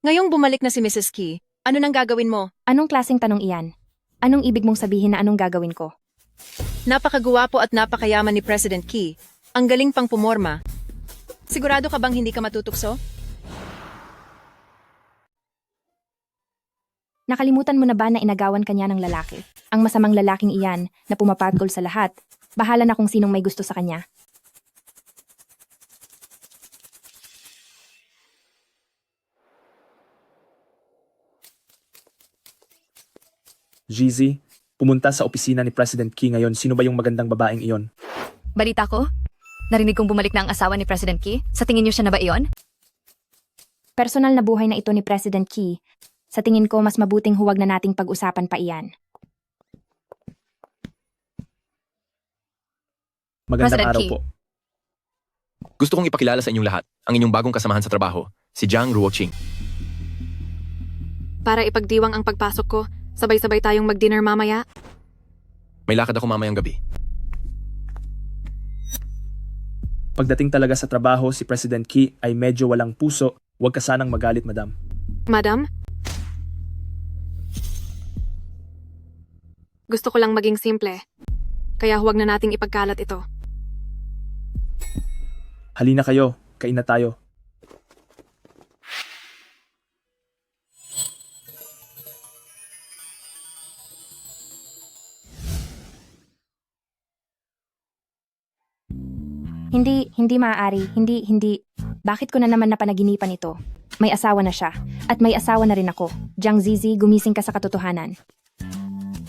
Speaker 3: Ngayong bumalik na si Mrs. Key, ano nang gagawin mo?
Speaker 4: Anong klaseng tanong iyan? Anong ibig mong sabihin na anong gagawin ko?
Speaker 3: Napakagwapo at napakayaman ni President Key. Ang galing pang pumorma. Sigurado ka bang hindi ka matutukso?
Speaker 4: Nakalimutan mo na ba na inagawan kanya ng lalaki? Ang masamang lalaking iyan na pumapatgol sa lahat. Bahala na kung sinong may gusto sa kanya.
Speaker 12: GZ, pumunta sa opisina ni President Key ngayon. Sino ba yung magandang babaeng iyon?
Speaker 13: Balita ko? Narinig kong bumalik na ang asawa ni President Key. Sa tingin niyo siya na ba iyon?
Speaker 4: Personal na buhay na ito ni President Key. Sa tingin ko, mas mabuting huwag na nating pag-usapan pa iyan.
Speaker 12: Magandang
Speaker 13: President
Speaker 12: araw
Speaker 13: Key.
Speaker 12: po.
Speaker 2: Gusto kong ipakilala sa inyong lahat ang inyong bagong kasamahan sa trabaho, si Jiang Ruoqing.
Speaker 8: Para ipagdiwang ang pagpasok ko, sabay-sabay tayong mag-dinner mamaya.
Speaker 2: May lakad ako mamayang gabi.
Speaker 12: Pagdating talaga sa trabaho, si President Key ay medyo walang puso. Huwag ka sanang magalit, madam.
Speaker 8: Madam? Gusto ko lang maging simple. Kaya huwag na nating ipagkalat ito.
Speaker 12: Halina kayo, kain na tayo.
Speaker 4: Hindi maaari. Hindi. Bakit ko na naman napanaginipan ito? May asawa na siya. At may asawa na rin ako. Jiang Zizi, gumising ka sa katotohanan.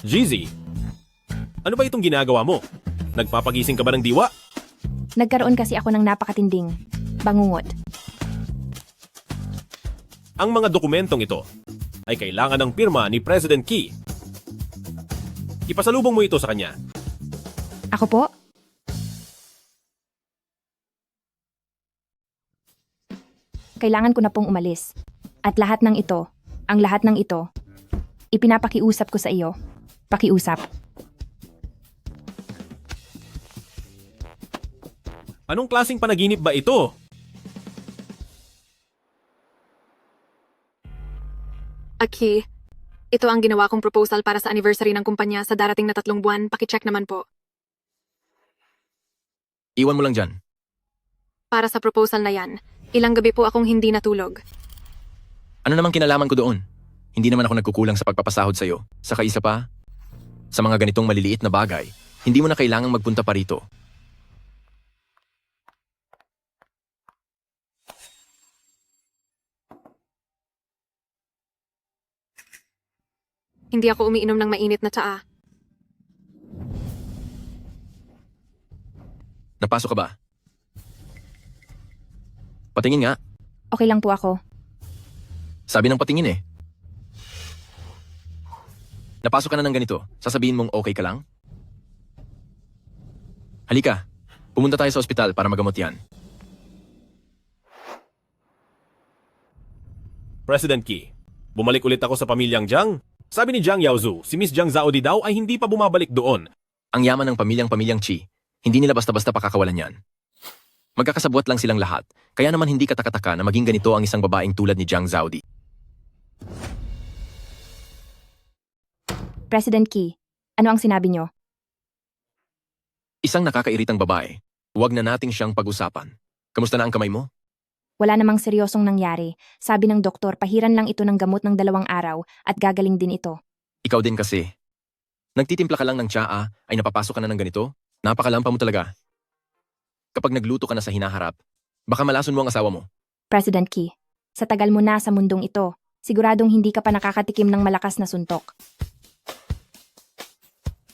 Speaker 1: GZ, ano ba itong ginagawa mo? Nagpapagising ka ba ng diwa?
Speaker 4: Nagkaroon kasi ako ng napakatinding bangungot.
Speaker 1: Ang mga dokumentong ito ay kailangan ng pirma ni President Key. Ipasalubong mo ito sa kanya.
Speaker 4: Ako po? Kailangan ko na pong umalis. At lahat ng ito, ipinapakiusap ko sa iyo. Pakiusap.
Speaker 1: Anong klaseng panaginip ba ito?
Speaker 8: Aki, ito ang ginawa kong proposal para sa anniversary ng kumpanya sa darating na 3 buwan. Pakicheck naman po.
Speaker 2: Iwan mo lang dyan.
Speaker 8: Para sa proposal na yan, ilang gabi po akong hindi natulog.
Speaker 2: Ano namang kinalaman ko doon? Hindi naman ako nagkukulang sa pagpapasahod sa'yo. Saka isa pa, sa mga ganitong maliliit na bagay, hindi mo na kailangang magpunta pa rito.
Speaker 13: Hindi ako umiinom ng mainit na tsaa.
Speaker 2: Napasok ka ba? Patingin nga.
Speaker 4: Okay lang po ako.
Speaker 2: Sabi ng patingin eh. Napasok ka na ng ganito. Sasabihin mong okay ka lang? Halika. Pumunta tayo sa ospital para magamot yan.
Speaker 1: President Qi, bumalik ulit ako sa pamilyang Jiang. Sabi ni Jiang Yaozu, si Miss Jiang Zaodi daw ay hindi pa bumabalik doon.
Speaker 2: Ang yaman ng pamilyang Qi, hindi nila basta-basta pakakawalan yan. Magkakasabwat lang silang lahat, kaya naman hindi katakataka na maging ganito ang isang babaeng tulad ni Jiang Zaodi.
Speaker 4: President Qi, ano ang sinabi niyo?
Speaker 2: Isang nakakairitang babae. Huwag na nating siyang pag-usapan. Kamusta na ang kamay mo?
Speaker 4: Wala namang seryosong nangyari. Sabi ng doktor, pahiran lang ito ng gamot ng 2 araw at gagaling din ito.
Speaker 2: Ikaw din kasi. Nagtitimpla ka lang ng tsaa, ay napapasok ka na ng ganito? Napakalampa mo talaga. Kapag nagluto ka na sa hinaharap, baka malason mo ang asawa mo.
Speaker 4: President Qi, sa tagal mo na sa mundong ito, siguradong hindi ka pa nakakatikim ng malakas na suntok.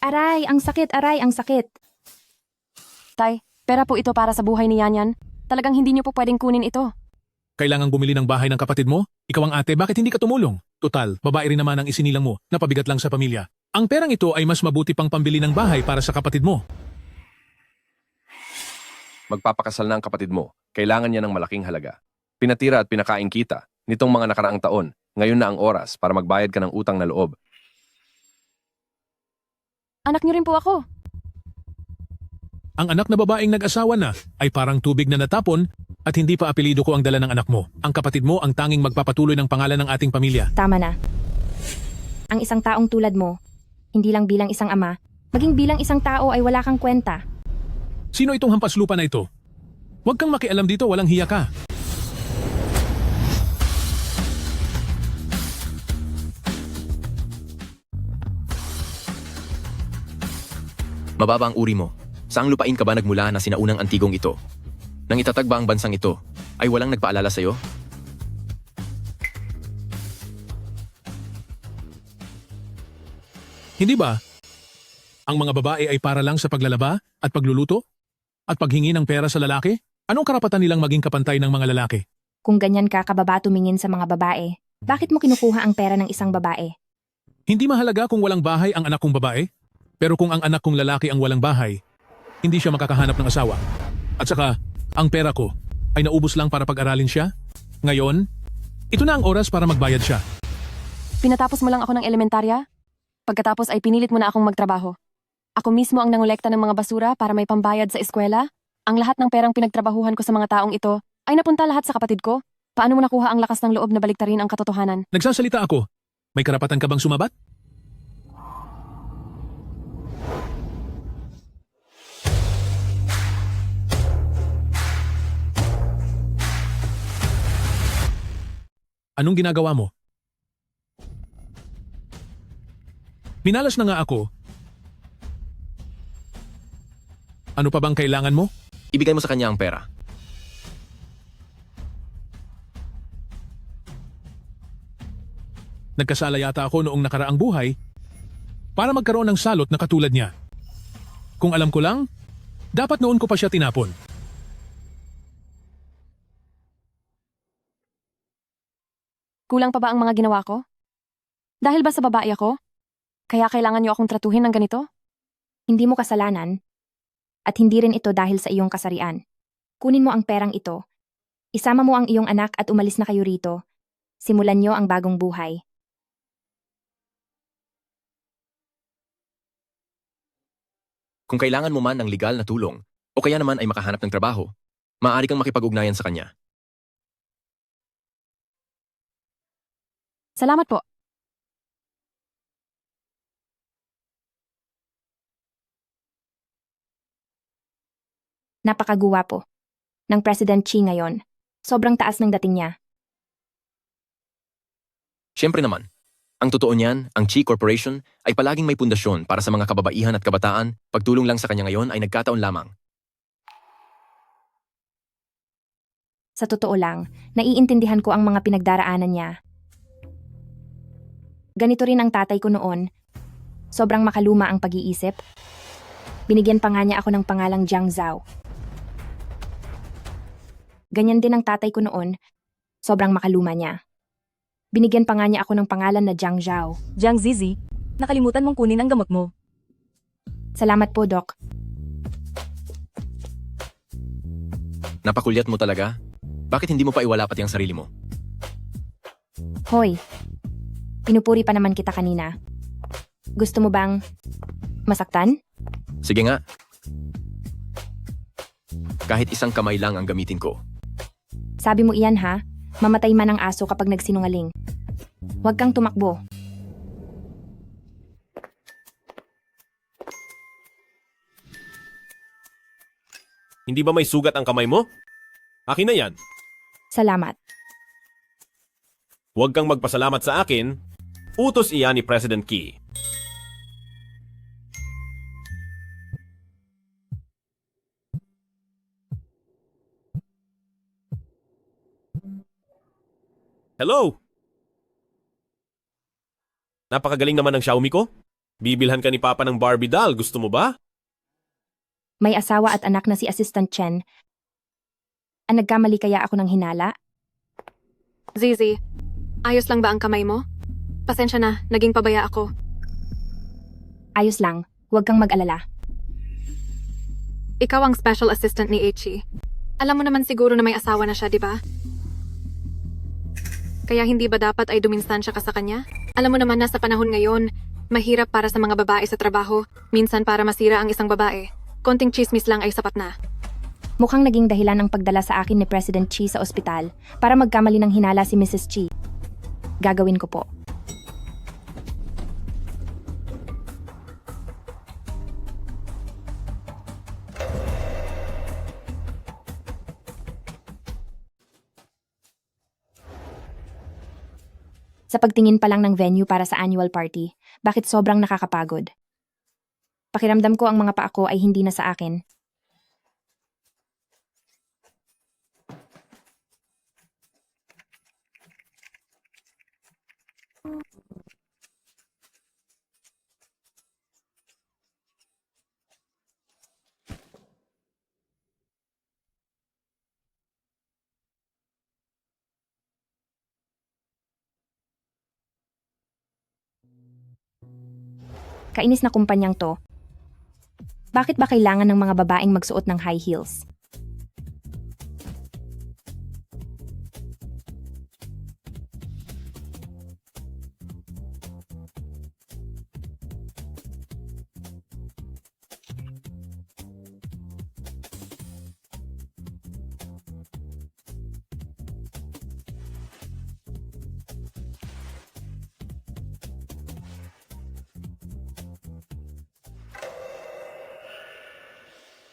Speaker 4: Aray, ang sakit, aray, ang sakit.
Speaker 13: Tay, pera po ito para sa buhay ni Yanyan. Talagang hindi niyo po pwedeng kunin ito.
Speaker 14: Kailangang bumili ng bahay ng kapatid mo? Ikaw ang ate, bakit hindi ka tumulong? Total, babae rin naman ang isinilang mo, napabigat lang sa pamilya. Ang perang ito ay mas mabuti pang pambili ng bahay para sa kapatid mo.
Speaker 5: Magpapakasal na ang kapatid mo. Kailangan niya ng malaking halaga. Pinatira at pinakain kita nitong mga nakaraang taon. Ngayon na ang oras para magbayad ka ng utang na loob.
Speaker 13: Anak niyo rin po ako.
Speaker 14: Ang anak na babaeng nag-asawa na ay parang tubig na natapon at hindi pa apelido ko ang dala ng anak mo. Ang kapatid mo ang tanging magpapatuloy ng pangalan ng ating pamilya.
Speaker 4: Tama na. Ang isang taong tulad mo, hindi lang bilang isang ama, maging bilang isang tao ay wala kang kwenta.
Speaker 14: Sino itong hampas lupa na ito? Huwag kang makialam dito, walang hiya ka.
Speaker 2: Mababa ang uri mo. Saang lupain ka ba nagmula na sinaunang antigong ito? Nang itatag ba ang bansang ito, ay walang nagpaalala sa'yo?
Speaker 14: Hindi ba? Ang mga babae ay para lang sa paglalaba at pagluluto? At paghingi ng pera sa lalaki? Anong karapatan nilang maging kapantay ng mga lalaki?
Speaker 4: Kung ganyan ka kababa tumingin sa mga babae, bakit mo kinukuha ang pera ng isang babae?
Speaker 14: Hindi mahalaga kung walang bahay ang anak kong babae, pero kung ang anak kong lalaki ang walang bahay, hindi siya makakahanap ng asawa. At saka, ang pera ko ay naubos lang para pag-aralin siya. Ngayon, ito na ang oras para magbayad siya.
Speaker 13: Pinatapos mo lang ako ng elementarya? Pagkatapos ay pinilit mo na akong magtrabaho. Ako mismo ang nangolekta ng mga basura para may pambayad sa eskwela. Ang lahat ng perang pinagtrabahuhan ko sa mga taong ito ay napunta lahat sa kapatid ko. Paano mo nakuha ang lakas ng loob na baliktarin ang katotohanan?
Speaker 14: Nagsasalita ako. May karapatan ka bang sumabat? Anong ginagawa mo? Minalas na nga ako. Ano pa bang kailangan mo?
Speaker 2: Ibigay mo sa kanya ang pera.
Speaker 14: Nagkasala yata ako noong nakaraang buhay para magkaroon ng salot na katulad niya. Kung alam ko lang, dapat noon ko pa siya tinapon.
Speaker 13: Kulang pa ba ang mga ginawa ko? Dahil ba sa babae ako? Kaya kailangan niyo akong tratuhin ng ganito?
Speaker 4: Hindi mo kasalanan at hindi rin ito dahil sa iyong kasarian. Kunin mo ang perang ito, isama mo ang iyong anak at umalis na kayo rito. Simulan niyo ang bagong buhay.
Speaker 2: Kung kailangan mo man ng legal na tulong, o kaya naman ay makahanap ng trabaho, maaari kang makipag-ugnayan sa kanya.
Speaker 13: Salamat po.
Speaker 4: Napakaguwapo ng President Qi ngayon. Sobrang taas ng dating niya.
Speaker 2: Siyempre naman, ang totoo niyan, ang Qi Corporation ay palaging may pundasyon para sa mga kababaihan at kabataan. Pagtulong lang sa kanya ngayon ay nagkataon lamang.
Speaker 4: Sa totoo lang, naiintindihan ko ang mga pinagdaraanan niya. Ganito rin ang tatay ko noon. Sobrang makaluma ang pag-iisip. Binigyan pa nga niya ako ng pangalang Jiang Zhao. Ganyan din ang tatay ko noon. Sobrang makaluma niya. Binigyan pa nga niya ako ng pangalan na Jiang Zhao.
Speaker 15: Jiang Zizi, nakalimutan mong kunin ang gamot mo.
Speaker 4: Salamat po, Doc.
Speaker 2: Napakulyat mo talaga? Bakit hindi mo pa iwala pati ang sarili mo?
Speaker 4: Hoy, pinupuri pa naman kita kanina. Gusto mo bang masaktan?
Speaker 2: Sige nga. Kahit isang kamay lang ang gamitin ko.
Speaker 4: Sabi mo iyan ha, mamatay man ang aso kapag nagsinungaling. Huwag kang tumakbo.
Speaker 1: Hindi ba may sugat ang kamay mo? Akin na yan.
Speaker 4: Salamat.
Speaker 1: Huwag kang magpasalamat sa akin. Utos iyan ni President Key. Hello! Napakagaling naman ng Xiaomi ko. Bibilhan ka ni Papa ng Barbie doll. Gusto mo ba?
Speaker 4: May asawa at anak na si Assistant Chen. Nagkamali kaya ako ng hinala?
Speaker 13: Zizi, ayos lang ba ang kamay mo? Pasensya na, naging pabaya ako.
Speaker 4: Ayos lang, huwag kang mag-alala.
Speaker 13: Ikaw ang special assistant ni Ichi. Alam mo naman siguro na may asawa na siya, di ba? Kaya hindi ba dapat ay duminstansya ka sa kanya? Alam mo naman na sa panahon ngayon, mahirap para sa mga babae sa trabaho, minsan para masira ang isang babae. Konting chismis lang ay sapat na.
Speaker 4: Mukhang naging dahilan ng pagdala sa akin ni President Chi sa ospital para magkamali ng hinala si Mrs. Chi. Gagawin ko po. Sa pagtingin pa lang ng venue para sa annual party, bakit sobrang nakakapagod? Pakiramdam ko ang mga paa ko ay hindi na sa akin. Kainis na kumpanyang to. Bakit ba kailangan ng mga babaeng magsuot ng high heels?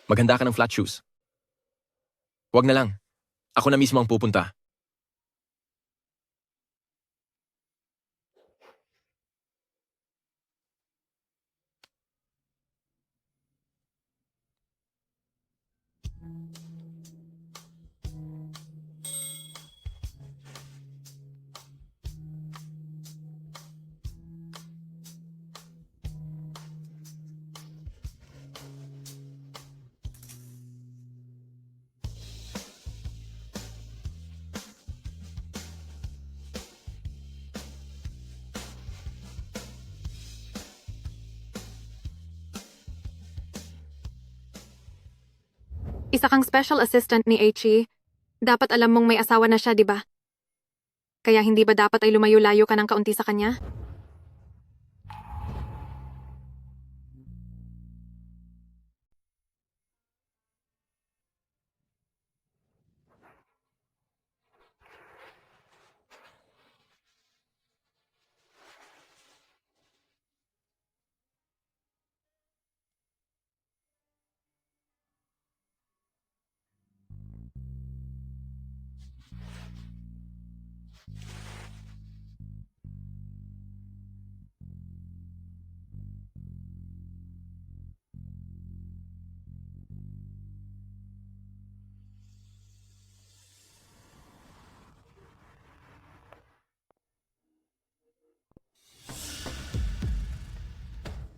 Speaker 2: Maghanda ka ng flat shoes. Huwag na lang. Ako na mismo ang pupunta.
Speaker 13: Isa kang special assistant ni Ichi. Dapat alam mong may asawa na siya, di ba? Kaya hindi ba dapat ay lumayo-layo ka ng kaunti sa kanya?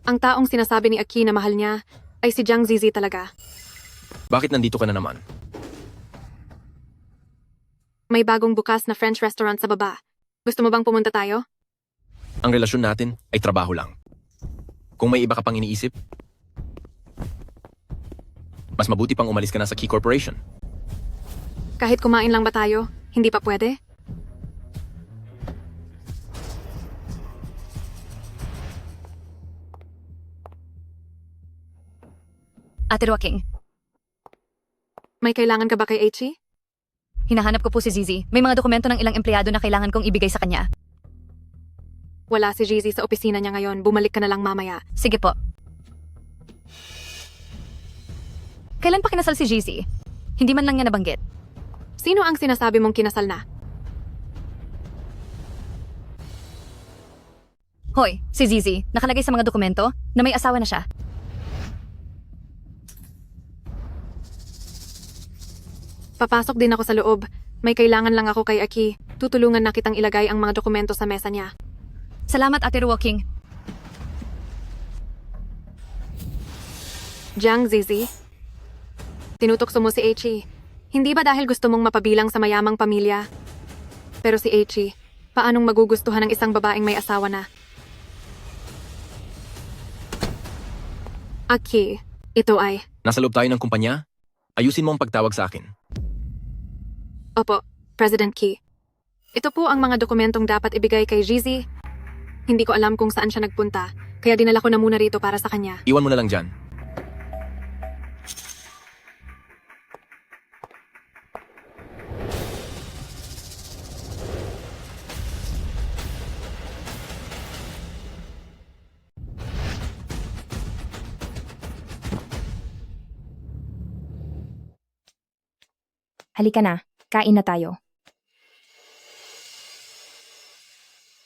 Speaker 13: Ang taong sinasabi ni Aki na mahal niya ay si Jiang Zizi talaga.
Speaker 2: Bakit nandito ka na naman?
Speaker 13: May bagong bukas na French restaurant sa baba. Gusto mo bang pumunta tayo?
Speaker 2: Ang relasyon natin ay trabaho lang. Kung may iba ka pang iniisip, mas mabuti pang umalis ka na sa Key Corporation.
Speaker 13: Kahit kumain lang ba tayo, hindi pa pwede?
Speaker 15: Ate Joaquing,
Speaker 13: May kailangan ka ba kay Aichi?
Speaker 15: hinahanap ko po si Zizi. May mga dokumento ng ilang empleyado na kailangan kong ibigay sa kanya.
Speaker 13: Wala si Zizi sa opisina niya ngayon. Bumalik ka na lang mamaya.
Speaker 15: Sige po. Kailan pa kinasal si Zizi? Hindi man lang niya nabanggit.
Speaker 13: Sino ang sinasabi mong kinasal na?
Speaker 15: Hoy, si Zizi, nakalagay sa mga dokumento na may asawa na siya.
Speaker 13: Papasok din ako sa loob. May kailangan lang ako kay Aki. Tutulungan na kitang ilagay ang mga dokumento sa mesa niya.
Speaker 15: Salamat, Ate Joaquing.
Speaker 13: Jiang Zizi, tinutokso mo si Aichi. Hindi ba dahil gusto mong mapabilang sa mayamang pamilya? Pero si Aichi, paanong magugustuhan ng isang babaeng may asawa na? Aki, ito ay...
Speaker 2: Nasa loob tayo ng kumpanya? Ayusin mo ang pagtawag sa akin.
Speaker 13: Opo, President Key. Ito po ang mga dokumentong dapat ibigay kay Zizi. Hindi ko alam kung saan siya nagpunta, kaya dinala ko na muna rito para sa kanya.
Speaker 2: Iwan mo na lang dyan.
Speaker 4: Halika na, kain na tayo.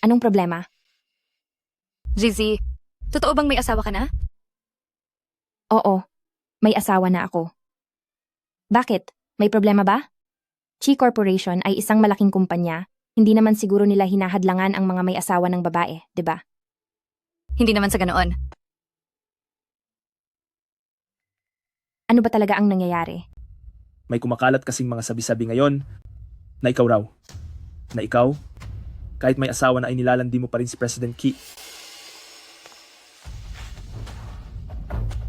Speaker 4: Anong problema?
Speaker 15: Zizi, totoo bang may asawa ka na?
Speaker 4: Oo, may asawa na ako. Bakit? May problema ba? Chi Corporation ay isang malaking kumpanya. Hindi naman siguro nila hinahadlangan ang mga may asawa ng babae, di ba?
Speaker 15: Hindi naman sa ganoon.
Speaker 4: Ano ba talaga ang nangyayari?
Speaker 12: May kumakalat kasing mga sabi-sabi ngayon na ikaw raw. Na ikaw, kahit may asawa na ay nilalandi mo pa rin si President Key.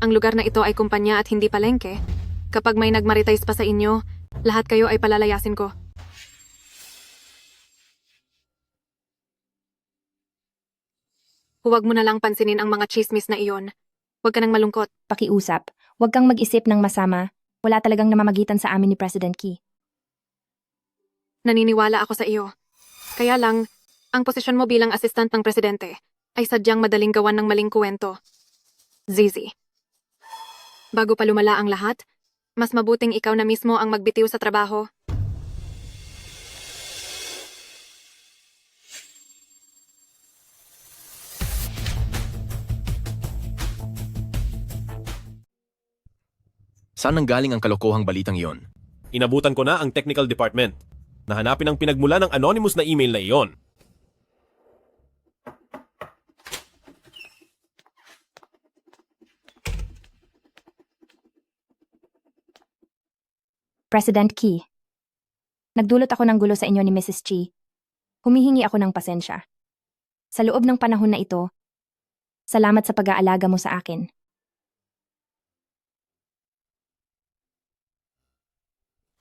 Speaker 13: Ang lugar na ito ay kumpanya at hindi palengke. Kapag may nagmaritize pa sa inyo, lahat kayo ay palalayasin ko. Huwag mo na lang pansinin ang mga chismis na iyon. Huwag ka nang malungkot.
Speaker 4: Pakiusap, huwag kang mag-isip ng masama. Wala talagang namamagitan sa amin ni President Key.
Speaker 13: Naniniwala ako sa iyo. Kaya lang, ang posisyon mo bilang assistant ng presidente ay sadyang madaling gawan ng maling kuwento. Zizi. Bago pa lumala ang lahat, mas mabuting ikaw na mismo ang magbitiw sa trabaho.
Speaker 2: Saan nanggaling ang kalokohang balitang iyon?
Speaker 1: Inabutan ko na ang technical department. Nahanapin ang pinagmula ng anonymous na email na iyon.
Speaker 4: President Key, nagdulot ako ng gulo sa inyo ni Mrs. Chi. Humihingi ako ng pasensya. Sa loob ng panahon na ito, salamat sa pag-aalaga mo sa akin.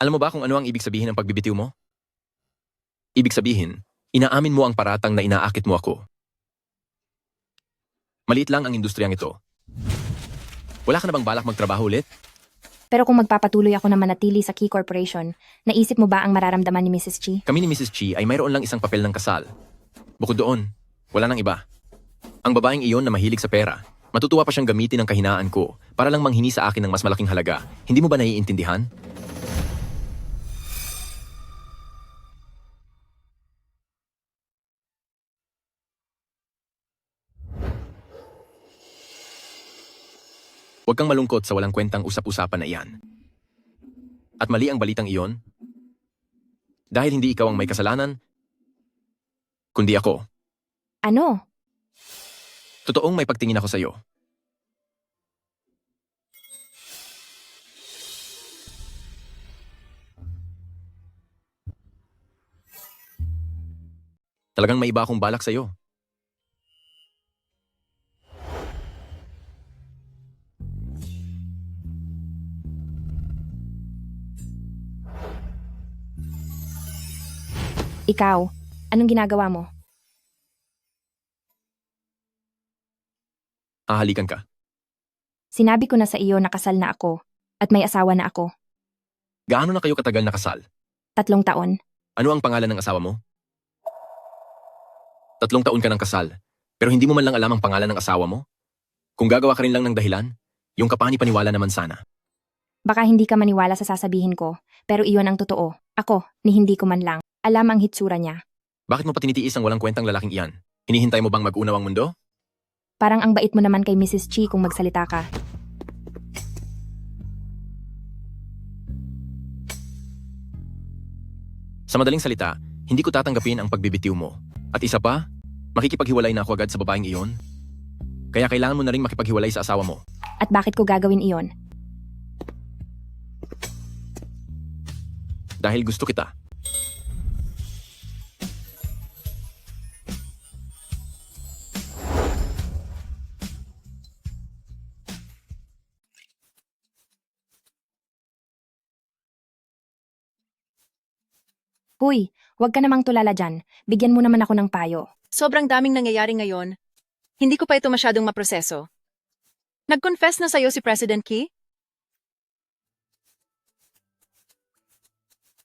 Speaker 2: Alam mo ba kung ano ang ibig sabihin ng pagbibitiw mo? Ibig sabihin, inaamin mo ang paratang na inaakit mo ako. Maliit lang ang industriyang ito. Wala ka na bang balak magtrabaho ulit?
Speaker 4: Pero kung magpapatuloy ako na manatili sa Key Corporation, naisip mo ba ang mararamdaman ni Mrs. Chi?
Speaker 2: Kami ni Mrs. Chi ay mayroon lang isang papel ng kasal. Bukod doon, wala nang iba. Ang babaeng iyon na mahilig sa pera, matutuwa pa siyang gamitin ang kahinaan ko para lang manghingi sa akin ng mas malaking halaga. Hindi mo ba naiintindihan? Huwag kang malungkot sa walang kwentang usap-usapan na iyan. At mali ang balitang iyon, dahil hindi ikaw ang may kasalanan, kundi ako.
Speaker 4: Ano?
Speaker 2: Totoong may pagtingin ako sa iyo. Talagang may iba akong balak sa'yo.
Speaker 4: Ikaw, anong ginagawa mo?
Speaker 2: Hahalikan ka.
Speaker 4: Sinabi ko na sa iyo na kasal na ako at may asawa na ako.
Speaker 2: Gaano na kayo katagal nakasal?
Speaker 4: 3 taon.
Speaker 2: Ano ang pangalan ng asawa mo? 3 taon ka ng kasal, pero hindi mo man lang alam ang pangalan ng asawa mo? Kung gagawa ka rin lang ng dahilan, yung kapani-paniwala naman sana.
Speaker 4: Baka hindi ka maniwala sa sasabihin ko, pero iyon ang totoo. Ako, ni hindi ko man lang. Alam ang hitsura niya.
Speaker 2: Bakit mo pa tinitiis ang walang kwentang lalaking iyan? Hinihintay mo bang mag-unaw ang mundo?
Speaker 4: Parang ang bait mo naman kay Mrs. Chi kung magsalita ka.
Speaker 2: Sa madaling salita, hindi ko tatanggapin ang pagbibitiw mo. At isa pa, makikipaghiwalay na ako agad sa babaeng iyon. Kaya kailangan mo na rin makipaghiwalay sa asawa mo.
Speaker 4: At bakit ko gagawin iyon?
Speaker 2: Dahil gusto kita.
Speaker 4: Huy, huwag ka namang tulala dyan. Bigyan mo naman ako ng payo.
Speaker 3: Sobrang daming nangyayari ngayon. Hindi ko pa ito masyadong maproseso. Nag-confess na sa'yo si President Key?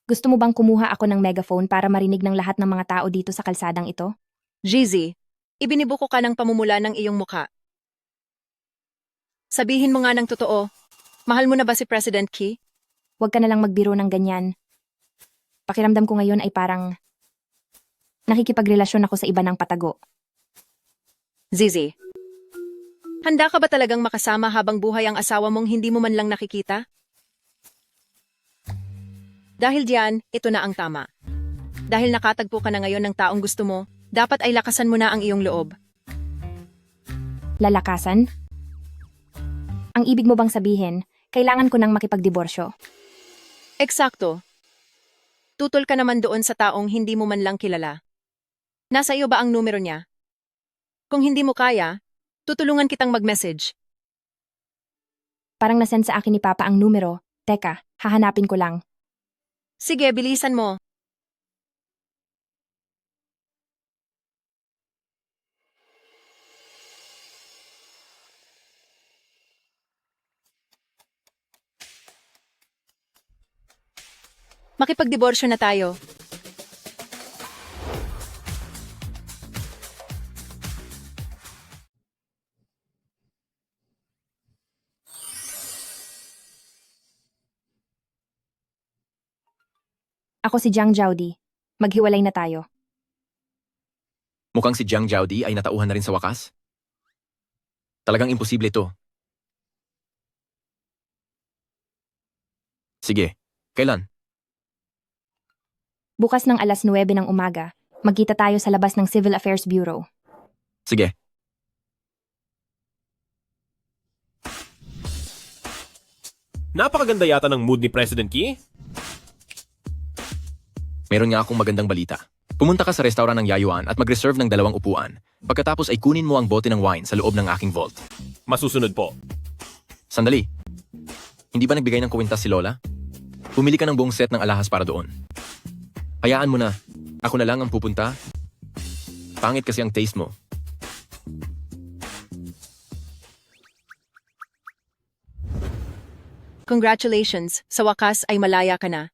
Speaker 4: Gusto mo bang kumuha ako ng megaphone para marinig ng lahat ng mga tao dito sa kalsadang ito?
Speaker 3: Gizzy, ibinibuko ka ng pamumula ng iyong mukha. Sabihin mo nga ng totoo, mahal mo na ba si President Key?
Speaker 4: Huwag ka na lang magbiro ng ganyan. Pakiramdam ko ngayon ay parang nakikipagrelasyon ako sa iba ng patago.
Speaker 3: Zizi, handa ka ba talagang makasama habang buhay ang asawa mong hindi mo man lang nakikita? Dahil diyan, ito na ang tama. Dahil nakatagpo ka na ngayon ng taong gusto mo, dapat ay lakasan mo na ang iyong loob.
Speaker 4: Lalakasan? Ang ibig mo bang sabihin, kailangan ko nang makipagdiborsyo?
Speaker 3: Eksakto. Tutol ka naman doon sa taong hindi mo man lang kilala. Nasa iyo ba ang numero niya? Kung hindi mo kaya, tutulungan kitang mag-message.
Speaker 4: Parang nasend sa akin ni Papa ang numero. Teka, hahanapin ko lang.
Speaker 3: Sige, bilisan mo. Makipagdiborsyo na tayo.
Speaker 4: Ako si Jiang Jiaodi. Maghiwalay na tayo.
Speaker 2: Mukhang si Jiang Jiaodi ay natauhan na rin sa wakas. Talagang imposible ito. Sige, kailan?
Speaker 4: Bukas ng alas 9 ng umaga, magkita tayo sa labas ng Civil Affairs Bureau.
Speaker 2: Sige.
Speaker 1: Napakaganda yata ng mood ni President Key.
Speaker 2: Meron nga akong magandang balita. Pumunta ka sa restaurant ng Yayuan at mag-reserve ng 2 upuan. Pagkatapos ay kunin mo ang bote ng wine sa loob ng aking vault.
Speaker 1: Masusunod po.
Speaker 2: Sandali. Hindi ba nagbigay ng kwintas si Lola? Pumili ka ng buong set ng alahas para doon. Hayaan mo na. Ako na lang ang pupunta. Pangit kasi ang taste mo.
Speaker 3: Congratulations, sa wakas ay malaya ka na.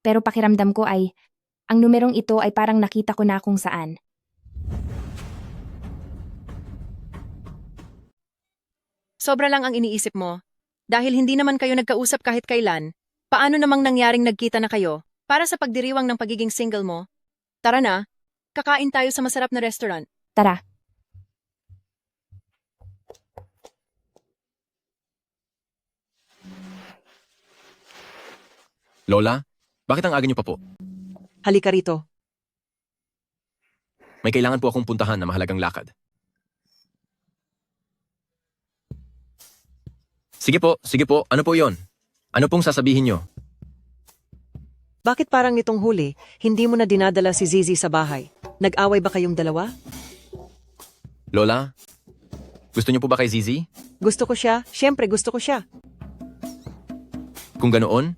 Speaker 4: Pero pakiramdam ko ay, ang numerong ito ay parang nakita ko na kung saan.
Speaker 3: Sobra lang ang iniisip mo. Dahil hindi naman kayo nagkausap kahit kailan, paano namang nangyaring nagkita na kayo para sa pagdiriwang ng pagiging single mo? Tara na, kakain tayo sa masarap na restaurant.
Speaker 4: Tara.
Speaker 2: Lola, bakit ang aga niyo pa po?
Speaker 6: Halika rito.
Speaker 2: May kailangan po akong puntahan na mahalagang lakad. Sige po, sige po. Ano po yon? Ano pong sasabihin niyo?
Speaker 6: Bakit parang nitong huli, hindi mo na dinadala si Zizi sa bahay? Nag-away ba kayong dalawa?
Speaker 2: Lola, gusto niyo po ba kay Zizi?
Speaker 6: Gusto ko siya, syempre gusto ko siya.
Speaker 2: Kung ganoon,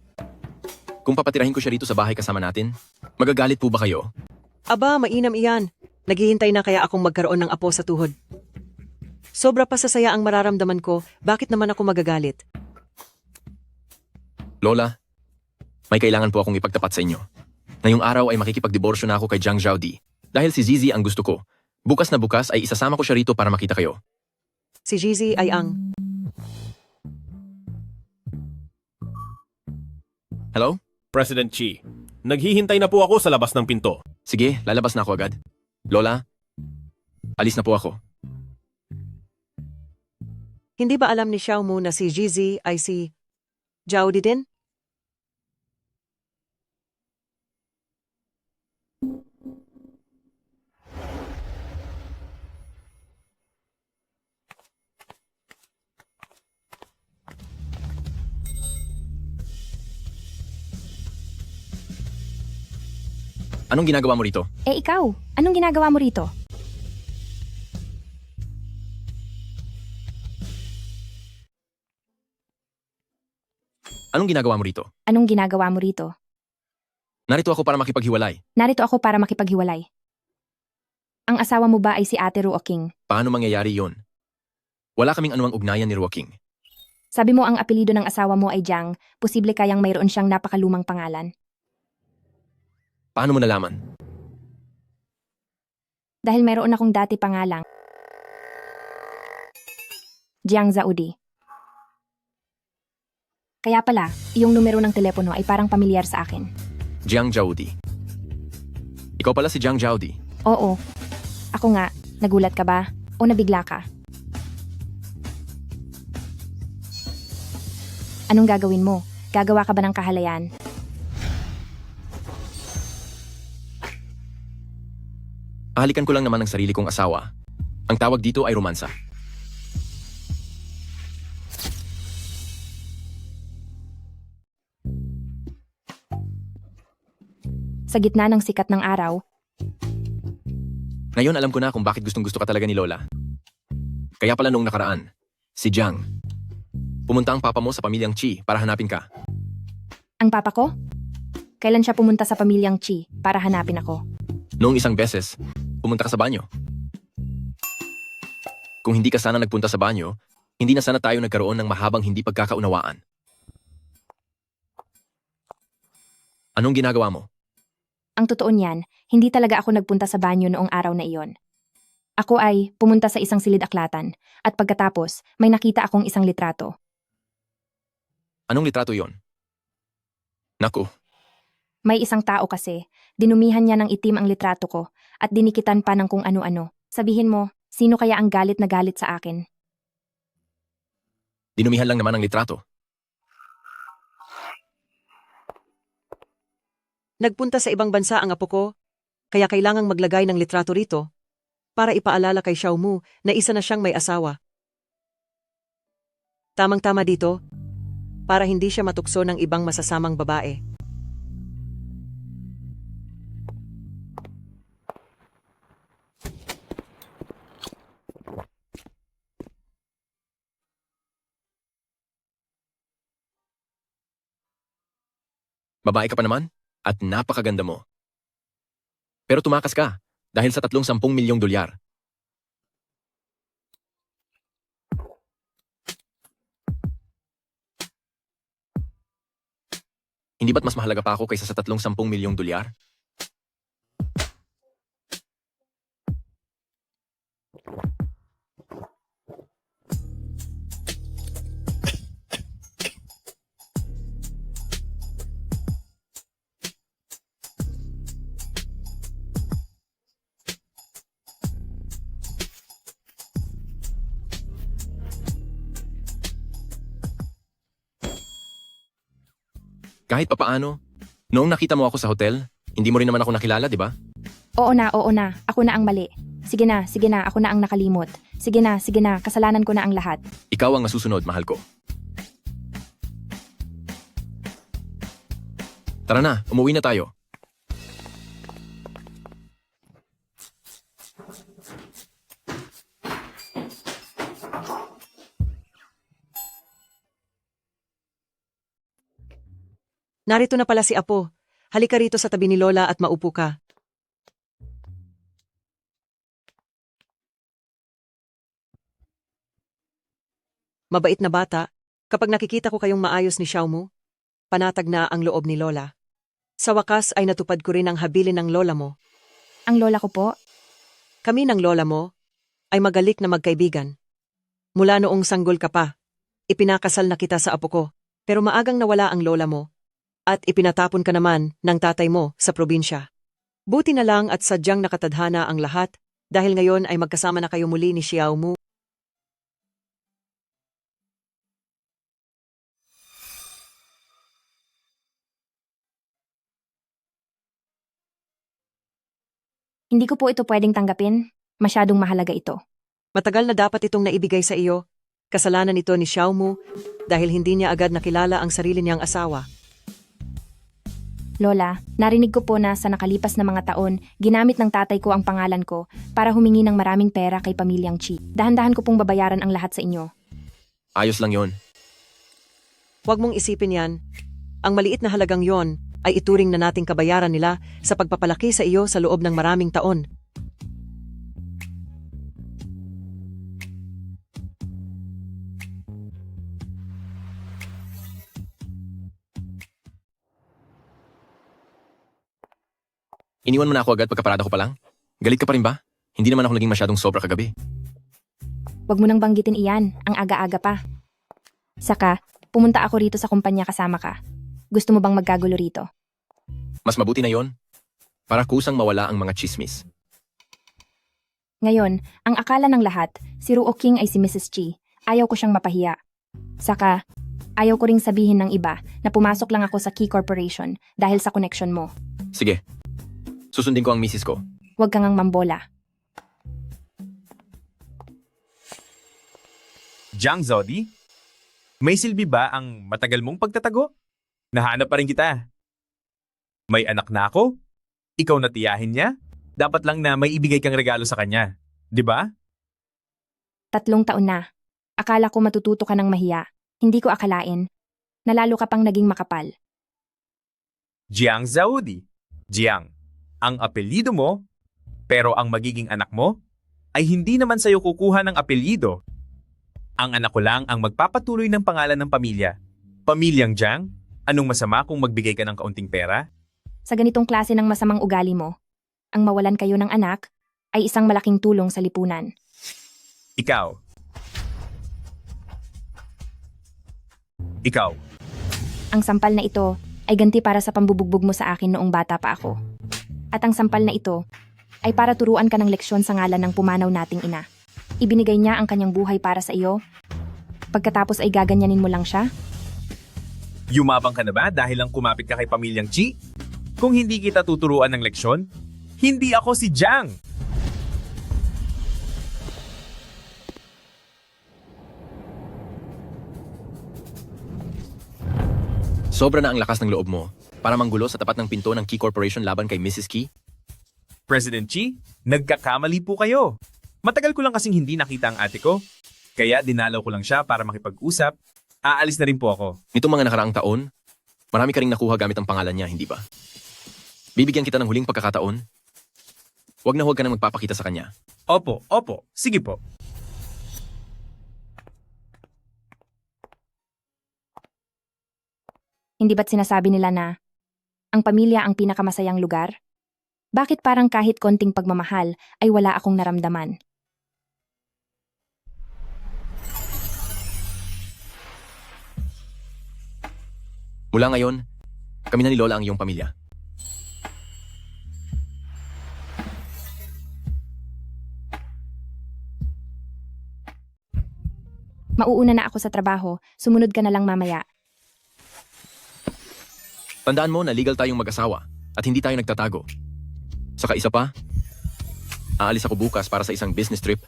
Speaker 2: kung papatirahin ko siya rito sa bahay kasama natin, magagalit po ba kayo?
Speaker 6: Aba, mainam iyan. Naghihintay na kaya akong magkaroon ng apo sa tuhod. Sobra pa sa saya ang mararamdaman ko, bakit naman ako magagalit?
Speaker 2: Lola, may kailangan po akong ipagtapat sa inyo. Ngayong araw ay makikipagdiborsyo na ako kay Jiang Zhaodi. Dahil si Zizi ang gusto ko. Bukas na bukas ay isasama ko siya rito para makita kayo.
Speaker 6: Si Zizi ay ang...
Speaker 2: Hello?
Speaker 1: President Chi, naghihintay na po ako sa labas ng pinto.
Speaker 2: Sige, lalabas na ako agad. Lola, alis na po ako.
Speaker 6: Hindi ba alam ni Xiaomu na si Zizi ay si... Zhaodi din?
Speaker 2: Anong ginagawa mo rito?
Speaker 4: Eh ikaw, anong ginagawa mo rito?
Speaker 2: Anong ginagawa mo rito?
Speaker 4: Anong ginagawa mo rito?
Speaker 2: Narito ako para makipaghiwalay.
Speaker 4: Narito ako para makipaghiwalay. Ang asawa mo ba ay si Ate Ruoking?
Speaker 2: Paano mangyayari yon? Wala kaming anumang ugnayan ni Ruoking.
Speaker 4: Sabi mo ang apelido ng asawa mo ay Jiang, posible kayang mayroon siyang napakalumang pangalan.
Speaker 2: Paano mo nalaman?
Speaker 4: Dahil mayroon akong dati pangalang Jiang Zhaodi. Kaya pala, iyong numero ng telepono ay parang pamilyar sa akin.
Speaker 2: Jiang Zhaodi. Ikaw pala si Jiang Zhaodi.
Speaker 4: Oo. Ako nga, nagulat ka ba? O nabigla ka? Anong gagawin mo? Gagawa ka ba ng kahalayan?
Speaker 2: Halikan ko lang naman ang sarili kong asawa. Ang tawag dito ay romansa.
Speaker 4: Sa gitna ng sikat ng araw,
Speaker 2: Ngayon alam ko na kung bakit gustong-gusto ka talaga ni Lola. Kaya pala noong nakaraan, si Jiang. Pumunta ang papa mo sa pamilyang Chi para hanapin ka.
Speaker 4: ang papa ko? Kailan siya pumunta sa pamilyang Chi para hanapin ako?
Speaker 2: Noong isang beses, pumunta ka sa banyo. Kung hindi ka sana nagpunta sa banyo, hindi na sana tayo nagkaroon ng mahabang hindi pagkakaunawaan. Anong ginagawa mo?
Speaker 4: Ang totoo niyan, hindi talaga ako nagpunta sa banyo noong araw na iyon. Ako ay pumunta sa isang silid-aklatan at pagkatapos may nakita akong isang litrato.
Speaker 2: Anong litrato yon? Naku,
Speaker 4: May isang tao kasi, dinumihan niya ng itim ang litrato ko at dinikitan pa ng kung ano-ano. Sabihin mo, sino kaya ang galit na galit sa akin?
Speaker 2: dinumihan lang naman ang litrato.
Speaker 6: Nagpunta sa ibang bansa ang apo ko, kaya kailangang maglagay ng litrato rito para ipaalala kay Xiaomu na isa na siyang may asawa. Tamang-tama dito, para hindi siya matukso ng ibang masasamang babae.
Speaker 2: Babae ka pa naman at napakaganda mo. Pero tumakas ka dahil sa 30 milyong dolyar. Hindi ba't mas mahalaga pa ako kaysa sa 30 milyong dolyar? Kahit papaano, noong nakita mo ako sa hotel, hindi mo rin naman ako nakilala, di ba?
Speaker 4: Oo na, ako na ang mali. Sige na, ako na ang nakalimot. Sige na, kasalanan ko na ang lahat.
Speaker 2: Ikaw ang masusunod, mahal ko. Tara na, umuwi na tayo.
Speaker 6: Narito na pala si Apo. Halika rito sa tabi ni Lola at maupo ka. Mabait na bata. Kapag nakikita ko kayong maayos ni Xiaomu, panatag na ang loob ni Lola. Sa wakas ay natupad ko rin ang habilin ng lola mo.
Speaker 4: Ang lola ko po?
Speaker 6: Kami ng lola mo ay magalik na magkaibigan. Mula noong sanggol ka pa, ipinakasal na kita sa apo ko, pero maagang nawala ang lola mo at ipinatapon ka naman ng tatay mo sa probinsya. Buti na lang at sadyang nakatadhana ang lahat dahil ngayon ay magkasama na kayo muli ni Xiaomu.
Speaker 4: Hindi ko po ito pwedeng tanggapin. Masyadong mahalaga ito.
Speaker 6: Matagal na dapat itong naibigay sa iyo. Kasalanan ito ni Xiaomu dahil hindi niya agad nakilala ang sarili niyang asawa.
Speaker 4: Lola, narinig ko po na sa nakalipas na mga taon, ginamit ng tatay ko ang pangalan ko para humingi ng maraming pera kay pamilyang Chi. Dahan-dahan ko pong babayaran ang lahat sa inyo.
Speaker 2: Ayos lang yon.
Speaker 6: Huwag mong isipin yan. Ang maliit na halagang yon ay ituring na nating kabayaran nila sa pagpapalaki sa iyo sa loob ng maraming taon.
Speaker 2: Iniwan mo na ako agad pagkaparada ko pa lang? Galit ka pa rin ba? Hindi naman ako naging masyadong sobra kagabi.
Speaker 4: Huwag mo nang banggitin iyan, ang aga-aga pa. Saka, pumunta ako rito sa kumpanya kasama ka. Gusto mo bang magkagulo rito?
Speaker 2: Mas mabuti na yon. Para kusang mawala ang mga chismis.
Speaker 4: Ngayon, ang akala ng lahat, si Ruo King ay si Mrs. Chi. Ayaw ko siyang mapahiya. Saka, ayaw ko ring sabihin ng iba na pumasok lang ako sa Key Corporation dahil sa connection mo.
Speaker 2: Sige. Susundin ko ang misis ko.
Speaker 4: Huwag kang ang mambola.
Speaker 10: Jiang Zodi? May silbi ba ang matagal mong pagtatago? Nahanap pa rin kita. May anak na ako? Ikaw na tiyahin niya? Dapat lang na may ibigay kang regalo sa kanya. Di ba?
Speaker 4: 3 taon na. Akala ko matututo ka ng mahiya. Hindi ko akalain. Nalalo ka pang naging makapal.
Speaker 10: Jiang Zodi. Jiang, ang apelyido mo, pero ang magiging anak mo, ay hindi naman sa'yo kukuha ng apelyido. Ang anak ko lang ang magpapatuloy ng pangalan ng pamilya. Pamilyang Jiang, anong masama kung magbigay ka ng kaunting pera?
Speaker 4: Sa ganitong klase ng masamang ugali mo, ang mawalan kayo ng anak ay isang malaking tulong sa lipunan.
Speaker 10: Ikaw. Ikaw.
Speaker 4: Ang sampal na ito ay ganti para sa pambubugbog mo sa akin noong bata pa ako. At ang sampal na ito ay para turuan ka ng leksyon sa ngalan ng pumanaw nating ina. Ibinigay niya ang kanyang buhay para sa iyo. Pagkatapos ay gaganyanin mo lang siya?
Speaker 10: Yumabang ka na ba dahil lang kumapit ka kay pamilyang Chi? Kung hindi kita tuturuan ng leksyon, hindi ako si Jiang!
Speaker 2: Sobra na ang lakas ng loob mo para manggulo sa tapat ng pinto ng Key Corporation laban kay Mrs. Key?
Speaker 10: President Chi, nagkakamali po kayo. Matagal ko lang kasing hindi nakita ang ate ko, kaya dinalaw ko lang siya para makipag-usap. Aalis na rin po ako.
Speaker 2: Nitong mga nakaraang taon, marami ka ring nakuha gamit ang pangalan niya, hindi ba? Bibigyan kita ng huling pagkakataon. Huwag na huwag ka nang magpapakita sa kanya.
Speaker 10: Opo, sige po.
Speaker 4: Hindi ba't sinasabi nila na ang pamilya ang pinakamasayang lugar? Bakit parang kahit konting pagmamahal ay wala akong naramdaman?
Speaker 2: Mula ngayon, kami na ni Lola ang iyong pamilya.
Speaker 4: Mauuna na ako sa trabaho, sumunod ka na lang mamaya.
Speaker 2: Tandaan mo na legal tayong mag-asawa at hindi tayo nagtatago. Saka isa pa, aalis ako bukas para sa isang business trip.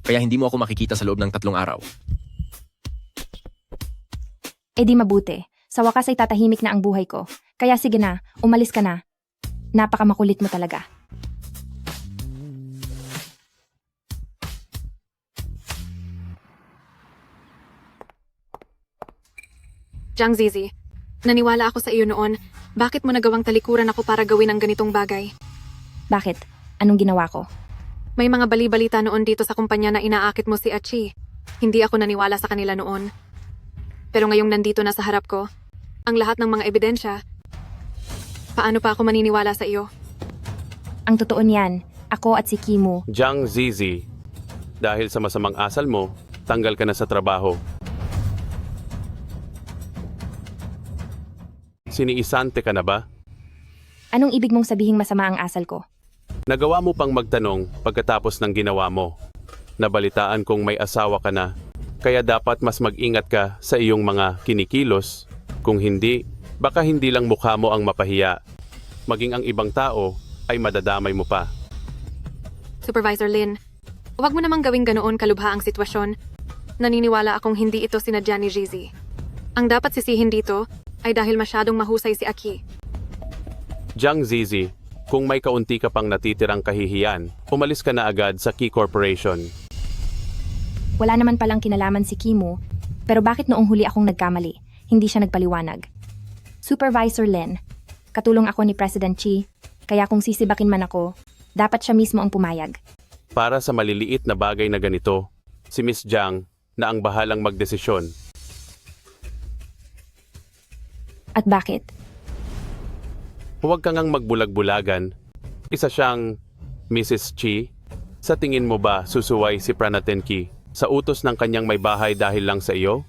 Speaker 2: Kaya hindi mo ako makikita sa loob ng 3 araw.
Speaker 4: Eh di mabuti. Sa wakas ay tatahimik na ang buhay ko. Kaya sige na, umalis ka na. Napakamakulit mo talaga.
Speaker 13: Jiang Zizi, naniwala ako sa iyo noon. Bakit mo nagawang talikuran ako para gawin ang ganitong bagay?
Speaker 4: Bakit? Anong ginawa ko?
Speaker 13: May mga bali-balita noon dito sa kumpanya na inaakit mo si Achi. Hindi ako naniwala sa kanila noon. Pero ngayong nandito na sa harap ko, ang lahat ng mga ebidensya, paano pa ako maniniwala sa iyo?
Speaker 4: Ang totoo niyan, ako at si Kimu,
Speaker 1: Jiang Zizi, dahil sa masamang asal mo, tanggal ka na sa trabaho. Siniisante ka na ba?
Speaker 4: anong ibig mong sabihing masama ang asal ko?
Speaker 1: Nagawa mo pang magtanong pagkatapos ng ginawa mo. Nabalitaan kong may asawa ka na, kaya dapat mas mag-ingat ka sa iyong mga kinikilos. Kung hindi, baka hindi lang mukha mo ang mapahiya. Maging ang ibang tao ay madadamay mo pa.
Speaker 13: Supervisor Lin, huwag mo namang gawing ganoon kalubha ang sitwasyon. Naniniwala akong hindi ito sinadya ni Zizi. Ang dapat sisihin dito ay dahil masyadong mahusay si Aki.
Speaker 1: Jiang Zizi, kung may kaunti ka pang natitirang kahihiyan, umalis ka na agad sa Key Corporation.
Speaker 4: Wala naman palang kinalaman si Kimu, pero bakit noong huli akong nagkamali? Hindi siya nagpaliwanag. Supervisor Lin, katulong ako ni President Chi, kaya kung sisibakin man ako, dapat siya mismo ang pumayag.
Speaker 1: Para sa maliliit na bagay na ganito, si Miss Jiang na ang bahalang magdesisyon.
Speaker 4: At bakit?
Speaker 1: Huwag kang ngang magbulag-bulagan. Isa siyang Mrs. Chi. Sa tingin mo ba susuway si Pranatenki sa utos ng kanyang may bahay dahil lang sa iyo?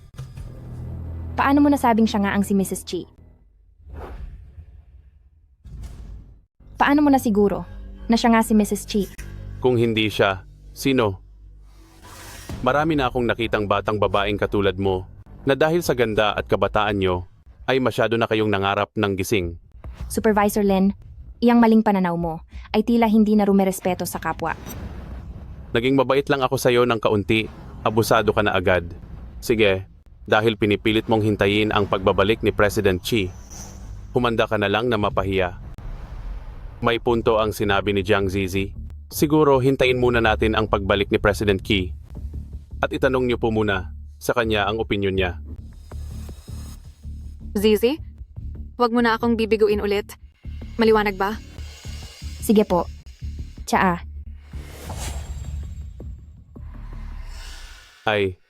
Speaker 4: Paano mo nasabing siya nga ang si Mrs. Chi? Paano mo na siguro na siya nga si Mrs. Chi?
Speaker 1: Kung hindi siya, sino? Marami na akong nakitang batang babaeng katulad mo na dahil sa ganda at kabataan nyo ay masyado na kayong nangarap ng gising.
Speaker 4: Supervisor Lin, iyang maling pananaw mo ay tila hindi na rumerespeto sa kapwa.
Speaker 1: Naging mabait lang ako sa'yo ng kaunti, abusado ka na agad. Sige, dahil pinipilit mong hintayin ang pagbabalik ni President Chi, humanda ka na lang na mapahiya. May punto ang sinabi ni Jiang Zizi. Siguro hintayin muna natin ang pagbalik ni President Qi. At itanong niyo po muna sa kanya ang opinyon niya.
Speaker 13: Zizi, huwag mo na akong bibiguin ulit. Maliwanag ba?
Speaker 4: Sige po. Tsaa.
Speaker 1: Ay,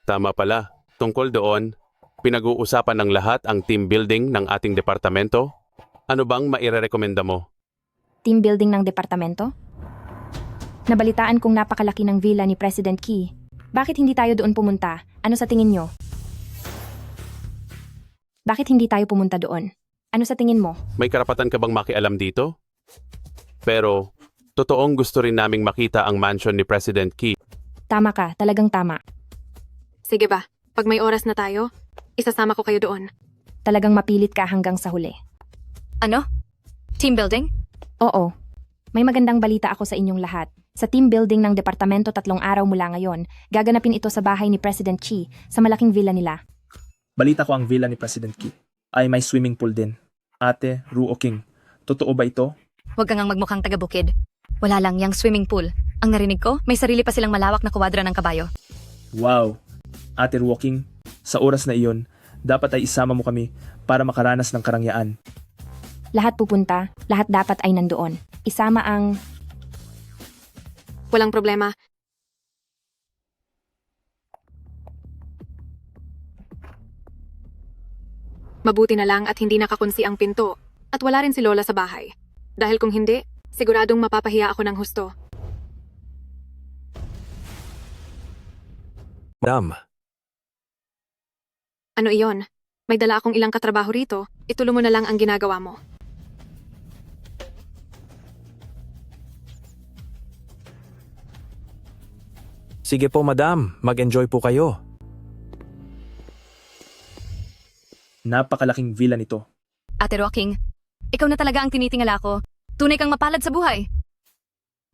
Speaker 1: tama pala. Tungkol doon, pinag-uusapan ng lahat ang team building ng ating departamento. Ano bang mairerekomenda mo?
Speaker 4: Team building ng departamento? Nabalitaan kong napakalaki ng villa ni President Qi. Bakit hindi tayo doon pumunta? Ano sa tingin nyo? Bakit hindi tayo pumunta doon? Ano sa tingin mo?
Speaker 1: May karapatan ka bang makialam dito? Pero, totoong gusto rin naming makita ang mansion ni President Qi.
Speaker 4: Tama ka, talagang tama.
Speaker 13: Sige ba, pag may oras na tayo, isasama ko kayo doon.
Speaker 4: Talagang mapilit ka hanggang sa huli.
Speaker 15: Ano? Team building?
Speaker 4: Oo. May magandang balita ako sa inyong lahat. Sa team building ng departamento 3 araw mula ngayon, gaganapin ito sa bahay ni President Qi sa malaking villa nila.
Speaker 12: Balita ko ang villa ni President Qi ay may swimming pool din. Ate, Ruo King, totoo ba ito?
Speaker 15: Huwag kang magmukhang taga-bukid. Wala lang yang swimming pool. Ang narinig ko, may sarili pa silang malawak na kwadra ng kabayo.
Speaker 12: Wow! Ate Ruo King, sa oras na iyon, dapat ay isama mo kami para makaranas ng karangyaan.
Speaker 4: Lahat pupunta, lahat dapat ay nandoon. Isama ang...
Speaker 13: Walang problema. Mabuti na lang at hindi nakakunsi ang pinto at wala rin si Lola sa bahay. Dahil kung hindi, siguradong mapapahiya ako ng husto.
Speaker 5: Madam,
Speaker 13: Ano iyon? May dala akong ilang katrabaho rito. Ituloy mo na lang ang ginagawa mo.
Speaker 16: Sige po madam, mag-enjoy po kayo.
Speaker 12: Napakalaking villa nito.
Speaker 15: Ate Rocking, ikaw na talaga ang tinitingala ko. Tunay kang mapalad sa buhay.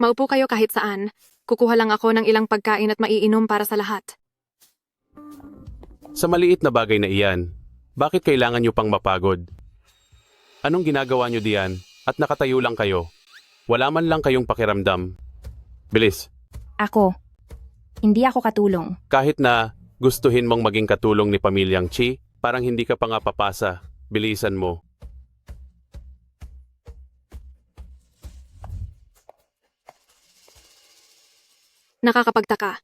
Speaker 13: Maupo kayo kahit saan. Kukuha lang ako ng ilang pagkain at maiinom para sa lahat.
Speaker 1: Sa maliit na bagay na iyan, bakit kailangan niyo pang mapagod?
Speaker 17: Anong ginagawa nyo diyan? At nakatayo lang kayo. Wala man lang kayong pakiramdam. Bilis.
Speaker 4: Ako. Hindi ako katulong.
Speaker 17: Kahit na gustuhin mong maging katulong ni Pamilyang Chi, parang hindi ka pa nga papasa. Bilisan mo.
Speaker 13: Nakakapagtaka.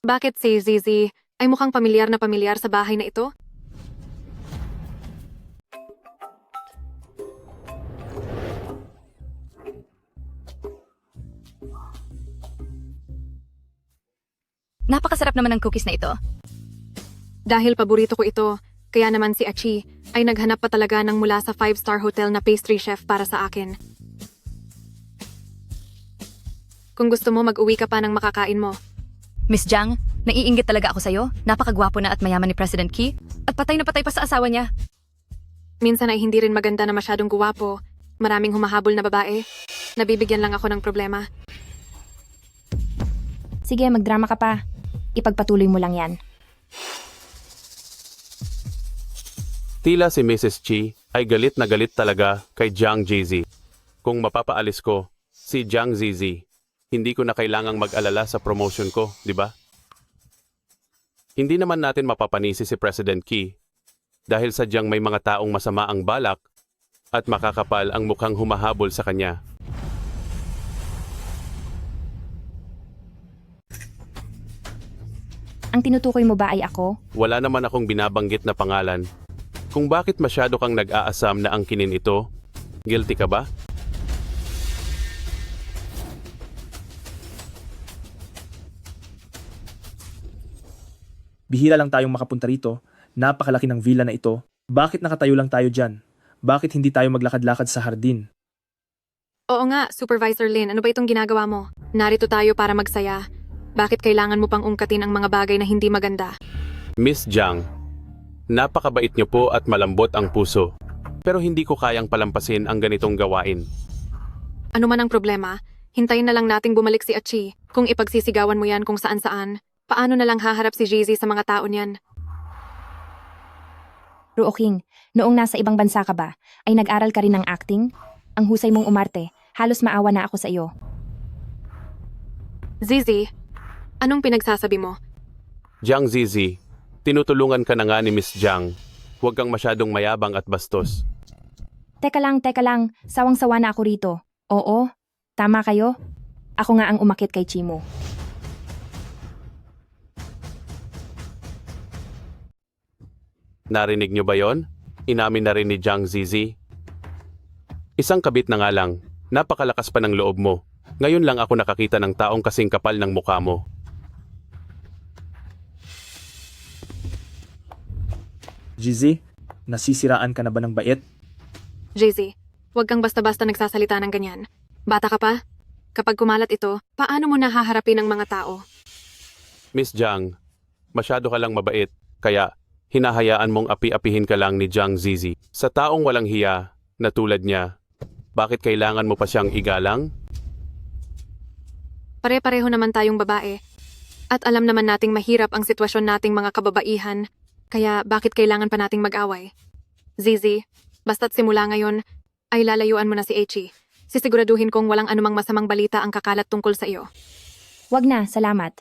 Speaker 13: Bakit si Zizi ay mukhang pamilyar sa bahay na ito?
Speaker 15: Napakasarap naman ng cookies na ito.
Speaker 13: Dahil paborito ko ito, kaya naman si Achi ay naghanap pa talaga ng mula sa 5-star hotel na pastry chef para sa akin. Kung gusto mo, mag-uwi ka pa ng makakain mo.
Speaker 15: Miss Jiang, naiinggit talaga ako sa'yo. Napakagwapo na at mayaman ni President Qi at patay na patay pa sa asawa niya.
Speaker 13: Minsan ay hindi rin maganda na masyadong guwapo. Maraming humahabol na babae. Nabibigyan lang ako ng problema.
Speaker 4: Sige, magdrama ka pa. Ipagpatuloy mo lang yan.
Speaker 17: Tila si Mrs. Chi ay galit na galit talaga kay Jiang Zizi. Kung mapapaalis ko si Jiang Zizi, hindi ko na kailangang mag-alala sa promotion ko, di ba? Hindi naman natin mapapanisi si President Qi dahil sadyang may mga taong masama ang balak at makakapal ang mukhang humahabol sa kanya.
Speaker 4: Ang tinutukoy mo ba ay ako?
Speaker 17: Wala naman akong binabanggit na pangalan. Kung bakit masyado kang nag-aasam na angkinin ito, guilty ka ba?
Speaker 12: Bihira lang tayong makapunta rito. Napakalaki ng villa na ito. Bakit nakatayo lang tayo dyan? Bakit hindi tayo maglakad-lakad sa hardin?
Speaker 13: Oo nga, Supervisor Lin, ano ba itong ginagawa mo? Narito tayo para magsaya. Bakit kailangan mo pang ungkatin ang mga bagay na hindi maganda?
Speaker 17: Miss Jiang, napakabait niyo po at malambot ang puso. Pero hindi ko kayang palampasin ang ganitong gawain.
Speaker 13: Ano man ang problema, hintayin na lang nating bumalik si Achi. Kung ipagsisigawan mo yan kung saan-saan, paano na lang haharap si Zizi sa mga tao niyan?
Speaker 4: Ruoking, noong nasa ibang bansa ka ba, ay nag-aral ka rin ng acting? Ang husay mong umarte, halos maawa na ako sa iyo.
Speaker 13: Zizi, anong pinagsasabi mo?
Speaker 17: Jiang Zizi, tinutulungan ka na nga ni Miss Jiang. Huwag kang masyadong mayabang at bastos.
Speaker 4: Teka lang, sawang-sawa na ako rito. Oo, tama kayo. Ako nga ang umakit kay Chimo.
Speaker 17: Narinig niyo ba yon? Inamin na rin ni Jiang Zizi. Isang kabit na nga lang, napakalakas pa ng loob mo. Ngayon lang ako nakakita ng taong kasing kapal ng mukha mo.
Speaker 12: Zizi, nasisiraan ka na ba ng bait?
Speaker 13: Zizi, huwag kang basta-basta nagsasalita ng ganyan. Bata ka pa? Kapag kumalat ito, paano mo nahaharapin ang mga tao?
Speaker 17: Miss Jiang, masyado ka lang mabait, kaya hinahayaan mong api-apihin ka lang ni Jiang Zizi. Sa taong walang hiya na tulad niya, bakit kailangan mo pa siyang igalang?
Speaker 13: Pare-pareho naman tayong babae. At alam naman nating mahirap ang sitwasyon nating mga kababaihan, kaya bakit kailangan pa nating mag-away? Zizi, basta't simula ngayon, ay lalayuan mo na si Echi. Sisiguraduhin kong walang anumang masamang balita ang kakalat tungkol sa iyo.
Speaker 4: Wag na, salamat.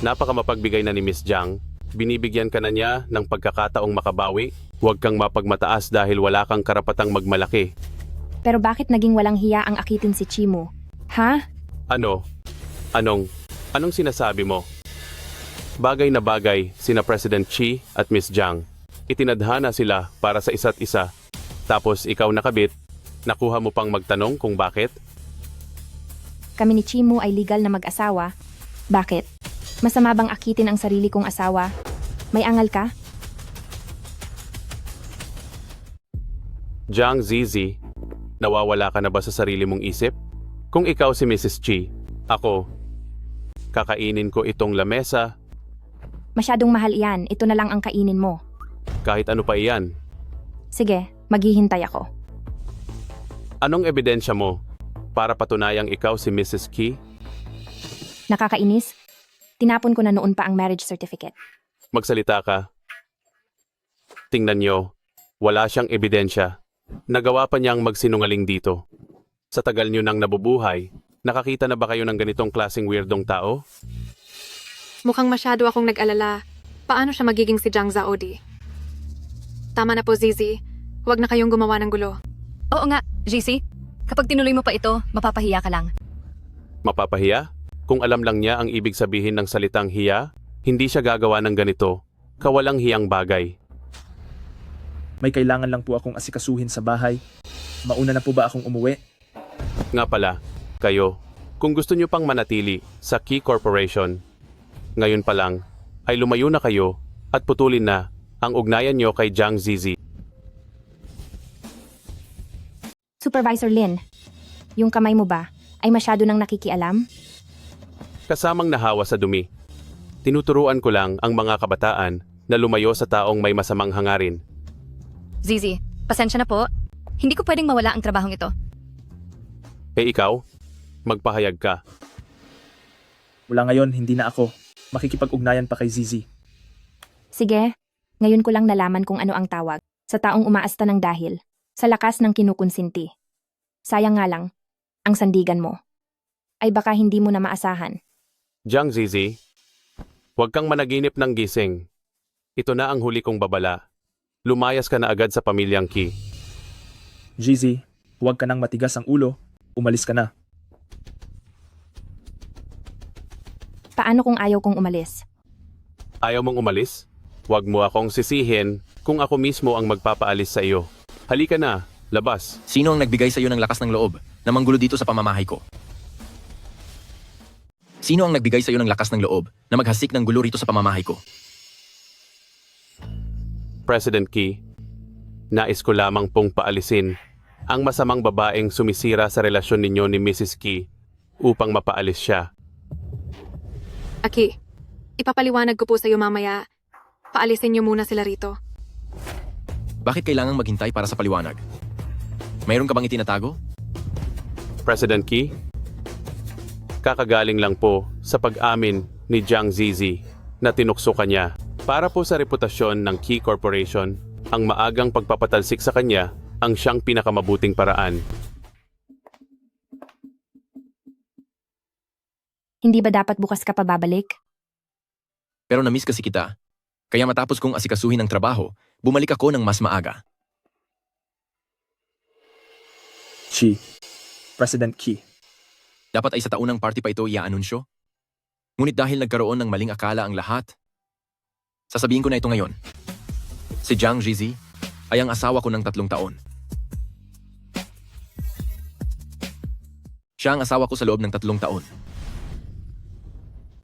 Speaker 17: Napakamapagbigay na ni Miss Jiang. Binibigyan ka na niya ng pagkakataong makabawi. Huwag kang mapagmataas dahil wala kang karapatang magmalaki.
Speaker 4: Pero bakit naging walang hiya ang akitin si Chimo? Ha?
Speaker 17: Ano? Anong sinasabi mo? Bagay na bagay sina President Qi at Miss Jiang. Itinadhana sila para sa isa't isa. Tapos ikaw nakabit, nakuha mo pang magtanong kung bakit?
Speaker 4: Kami ni Chimo ay legal na mag-asawa. Bakit? Masama bang akitin ang sarili kong asawa? May angal ka?
Speaker 17: Jiang Zizi, nawawala ka na ba sa sarili mong isip? Kung ikaw si Mrs. Qi, ako, kakainin ko itong lamesa.
Speaker 4: Masyadong mahal iyan, ito na lang ang kainin mo.
Speaker 17: Kahit ano pa iyan.
Speaker 4: Sige, maghihintay ako.
Speaker 17: Anong ebidensya mo para patunayang ikaw si Mrs. Qi?
Speaker 4: Nakakainis? Tinapon ko na noon pa ang marriage certificate.
Speaker 17: Magsalita ka. Tingnan nyo, wala siyang ebidensya. Nagawa pa niyang magsinungaling dito. Sa tagal niyo nang nabubuhay, nakakita na ba kayo ng ganitong klaseng weirdong tao?
Speaker 15: Mukhang masyado akong nag-alala. Paano siya magiging si Jiang Zaodi? Tama na po, Zizi. Huwag na kayong gumawa ng gulo. Oo nga, GC. Kapag tinuloy mo pa ito, mapapahiya ka lang.
Speaker 17: Mapapahiya? Kung alam lang niya ang ibig sabihin ng salitang hiya, hindi siya gagawa ng ganito. Kawalang hiyang bagay.
Speaker 12: May kailangan lang po akong asikasuhin sa bahay. Mauna na po ba akong umuwi?
Speaker 17: Nga pala, kayo, kung gusto niyo pang manatili sa Key Corporation, ngayon pa lang, ay lumayo na kayo at putulin na ang ugnayan niyo kay Jiang Zizi.
Speaker 4: Supervisor Lin, yung kamay mo ba ay masyado nang nakikialam?
Speaker 17: Kasamang nahawa sa dumi. Tinuturuan ko lang ang mga kabataan na lumayo sa taong may masamang hangarin.
Speaker 15: Zizi, pasensya na po. Hindi ko pwedeng mawala ang trabahong ito.
Speaker 17: Eh ikaw, magpahayag ka.
Speaker 12: Mula ngayon, hindi na ako. Makikipag-ugnayan pa kay Zizi.
Speaker 4: Sige, ngayon ko lang nalaman kung ano ang tawag sa taong umaasta ng dahil sa lakas ng kinukonsinti. Sayang nga lang, ang sandigan mo ay baka hindi mo na maasahan.
Speaker 17: Jiang Zizi, huwag kang managinip ng gising. Ito na ang huli kong babala. Lumayas ka na agad sa pamilyang Qi.
Speaker 12: Zizi, huwag ka nang matigas ang ulo. Umalis ka na.
Speaker 4: Paano kung ayaw kong umalis?
Speaker 17: Ayaw mong umalis? Huwag mo akong sisihin kung ako mismo ang magpapaalis sa iyo. Halika na, labas.
Speaker 2: Sino ang nagbigay sa iyo ng lakas ng loob na manggulo dito sa pamamahay ko? Sino ang nagbigay sa iyo ng lakas ng loob na maghasik ng gulo rito sa pamamahay ko?
Speaker 17: President Qi, nais ko lamang pong paalisin ang masamang babaeng sumisira sa relasyon ninyo ni Mrs. Qi upang mapaalis siya.
Speaker 15: Aki, ipapaliwanag ko po sa iyo mamaya. Paalisin niyo muna sila rito.
Speaker 2: Bakit kailangang maghintay para sa paliwanag? Mayroon ka bang itinatago?
Speaker 17: President Qi, kakagaling lang po sa pag-amin ni Jiang Zizi na tinukso kanya. Para po sa reputasyon ng Key Corporation, ang maagang pagpapatalsik sa kanya ang siyang pinakamabuting paraan.
Speaker 4: Hindi ba dapat bukas ka pa babalik?
Speaker 2: Pero na-miss kasi kita. Kaya matapos kong asikasuhin ang trabaho, bumalik ako ng mas maaga.
Speaker 12: Qi. President Qi.
Speaker 2: Dapat ay sa taunang party pa ito i-aanunsyo? Ngunit dahil nagkaroon ng maling akala ang lahat, sasabihin ko na ito ngayon. Si Jiang Zizi ay ang asawa ko ng 3 taon. Siya ang asawa ko sa loob ng 3 taon.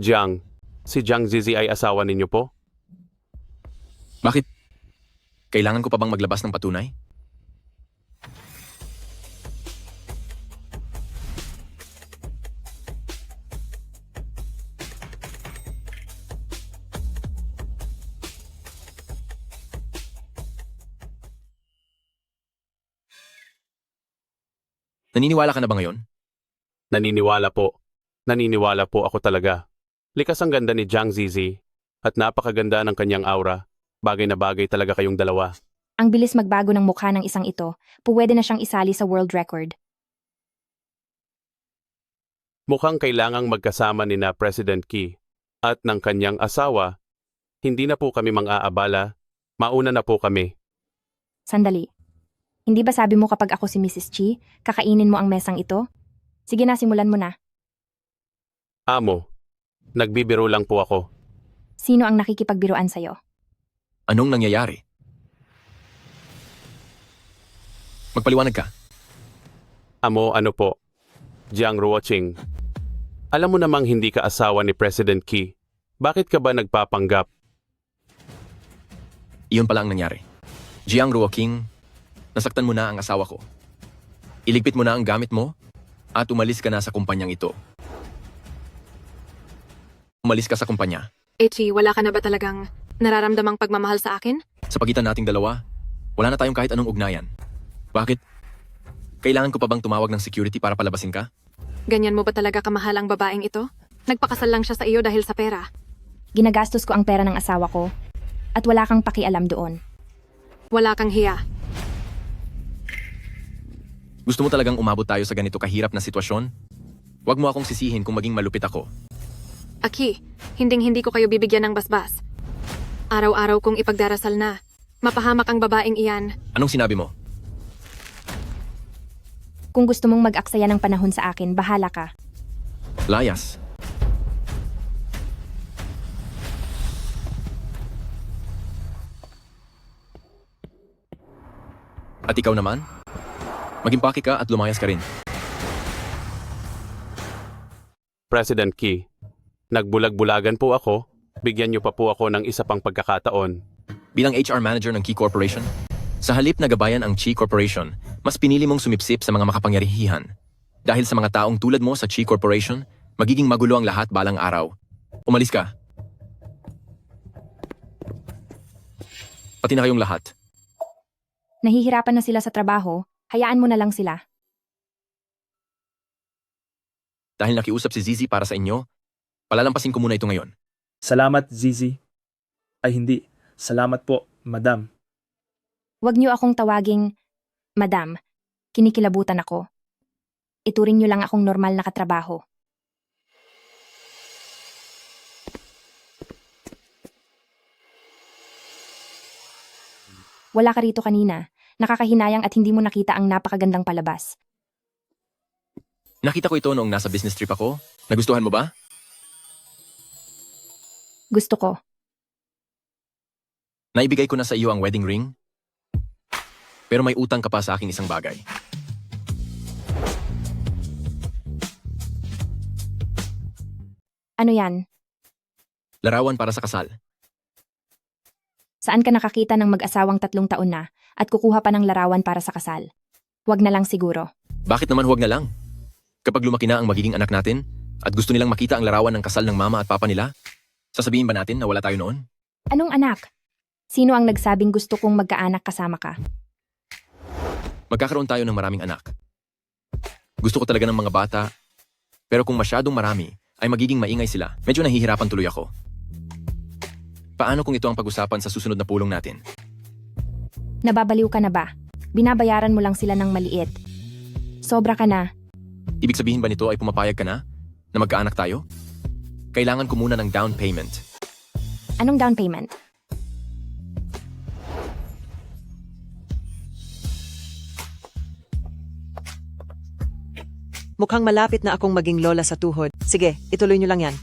Speaker 17: Jiang, si Jiang Zizi ay asawa ninyo po?
Speaker 2: Bakit? Kailangan ko pa bang maglabas ng patunay? Naniniwala ka na ba ngayon?
Speaker 17: Naniniwala po. Naniniwala po ako talaga. Likas ang ganda ni Jiang Zizi at napakaganda ng kanyang aura. Bagay na bagay talaga kayong dalawa.
Speaker 4: Ang bilis magbago ng mukha ng isang ito, puwede na siyang isali sa world record.
Speaker 17: Mukhang kailangang magkasama ni na President Qi at ng kanyang asawa. Hindi na po kami mang-aabala. Mauna na po kami.
Speaker 4: Sandali. Hindi ba sabi mo kapag ako si Mrs. Qi, kakainin mo ang mesang ito? Sige na, simulan mo na.
Speaker 17: Amo, nagbibiro lang po ako.
Speaker 4: Sino ang nakikipagbiruan sa'yo?
Speaker 2: Anong nangyayari? Magpaliwanag ka.
Speaker 17: Amo, ano po? Jiang Ruoqing. Alam mo namang hindi ka asawa ni President Qi. Bakit ka ba nagpapanggap?
Speaker 2: Iyon pala ang nangyari. Jiang Ruoqing, nasaktan mo na ang asawa ko. Iligpit mo na ang gamit mo at umalis ka na sa kumpanyang ito. Umalis ka sa kumpanya.
Speaker 15: Echi, wala ka na ba talagang nararamdamang pagmamahal sa akin?
Speaker 2: Sa pagitan nating dalawa, wala na tayong kahit anong ugnayan. Bakit? Kailangan ko pa bang tumawag ng security para palabasin ka?
Speaker 15: Ganyan mo ba talaga kamahal ang babaeng ito? Nagpakasal lang siya sa iyo dahil sa pera.
Speaker 4: Ginagastos ko ang pera ng asawa ko at wala kang pakialam doon.
Speaker 15: Wala kang hiya.
Speaker 2: Gusto mo talagang umabot tayo sa ganito kahirap na sitwasyon? Huwag mo akong sisihin kung maging malupit ako.
Speaker 15: Aki, hinding-hindi ko kayo bibigyan ng basbas. Araw-araw kong ipagdarasal na. Mapahamak ang babaeng iyan.
Speaker 2: Anong sinabi mo?
Speaker 4: Kung gusto mong mag-aksaya ng panahon sa akin, bahala ka.
Speaker 2: Layas. At ikaw naman? Magimpake ka at lumayas ka rin.
Speaker 17: President Key, nagbulag-bulagan po ako. Bigyan niyo pa po ako ng isa pang pagkakataon.
Speaker 2: Bilang HR manager ng Key Corporation, sa halip na gabayan ang Chi Corporation, mas pinili mong sumipsip sa mga makapangyarihan. Dahil sa mga taong tulad mo sa Chi Corporation, magiging magulo ang lahat balang araw. Umalis ka. Pati na kayong lahat.
Speaker 4: Nahihirapan na sila sa trabaho, hayaan mo na lang sila.
Speaker 2: Dahil nakiusap si Zizi para sa inyo, palalampasin ko muna ito ngayon.
Speaker 12: Salamat, Zizi. Ay hindi. Salamat po, Madam.
Speaker 4: Huwag niyo akong tawaging, Madam, kinikilabutan ako. Ituring niyo lang akong normal na katrabaho. Wala ka rito kanina. Nakakahinayang at hindi mo nakita ang napakagandang palabas.
Speaker 2: Nakita ko ito noong nasa business trip ako. Nagustuhan mo ba?
Speaker 4: Gusto ko.
Speaker 2: Naibigay ko na sa iyo ang wedding ring. Pero may utang ka pa sa aking isang bagay.
Speaker 4: Ano yan?
Speaker 2: Larawan para sa kasal.
Speaker 4: Saan ka nakakita ng mag-asawang 3 taon na at kukuha pa ng larawan para sa kasal? Huwag na lang siguro.
Speaker 2: Bakit naman huwag na lang? Kapag lumaki na ang magiging anak natin at gusto nilang makita ang larawan ng kasal ng mama at papa nila, sasabihin ba natin na wala tayo noon?
Speaker 4: Anong anak? Sino ang nagsabing gusto kong magkaanak kasama ka?
Speaker 2: Magkakaroon tayo ng maraming anak. Gusto ko talaga ng mga bata, pero kung masyadong marami, ay magiging maingay sila. Medyo nahihirapan tuloy ako. Paano kung ito ang pag-usapan sa susunod na pulong natin?
Speaker 4: Nababaliw ka na ba? Binabayaran mo lang sila ng maliit. Sobra ka na.
Speaker 2: Ibig sabihin ba nito ay pumapayag ka na magkaanak tayo? Kailangan ko muna ng down payment.
Speaker 4: Anong down payment?
Speaker 6: Mukhang malapit na akong maging lola sa tuhod. Sige, ituloy niyo lang yan.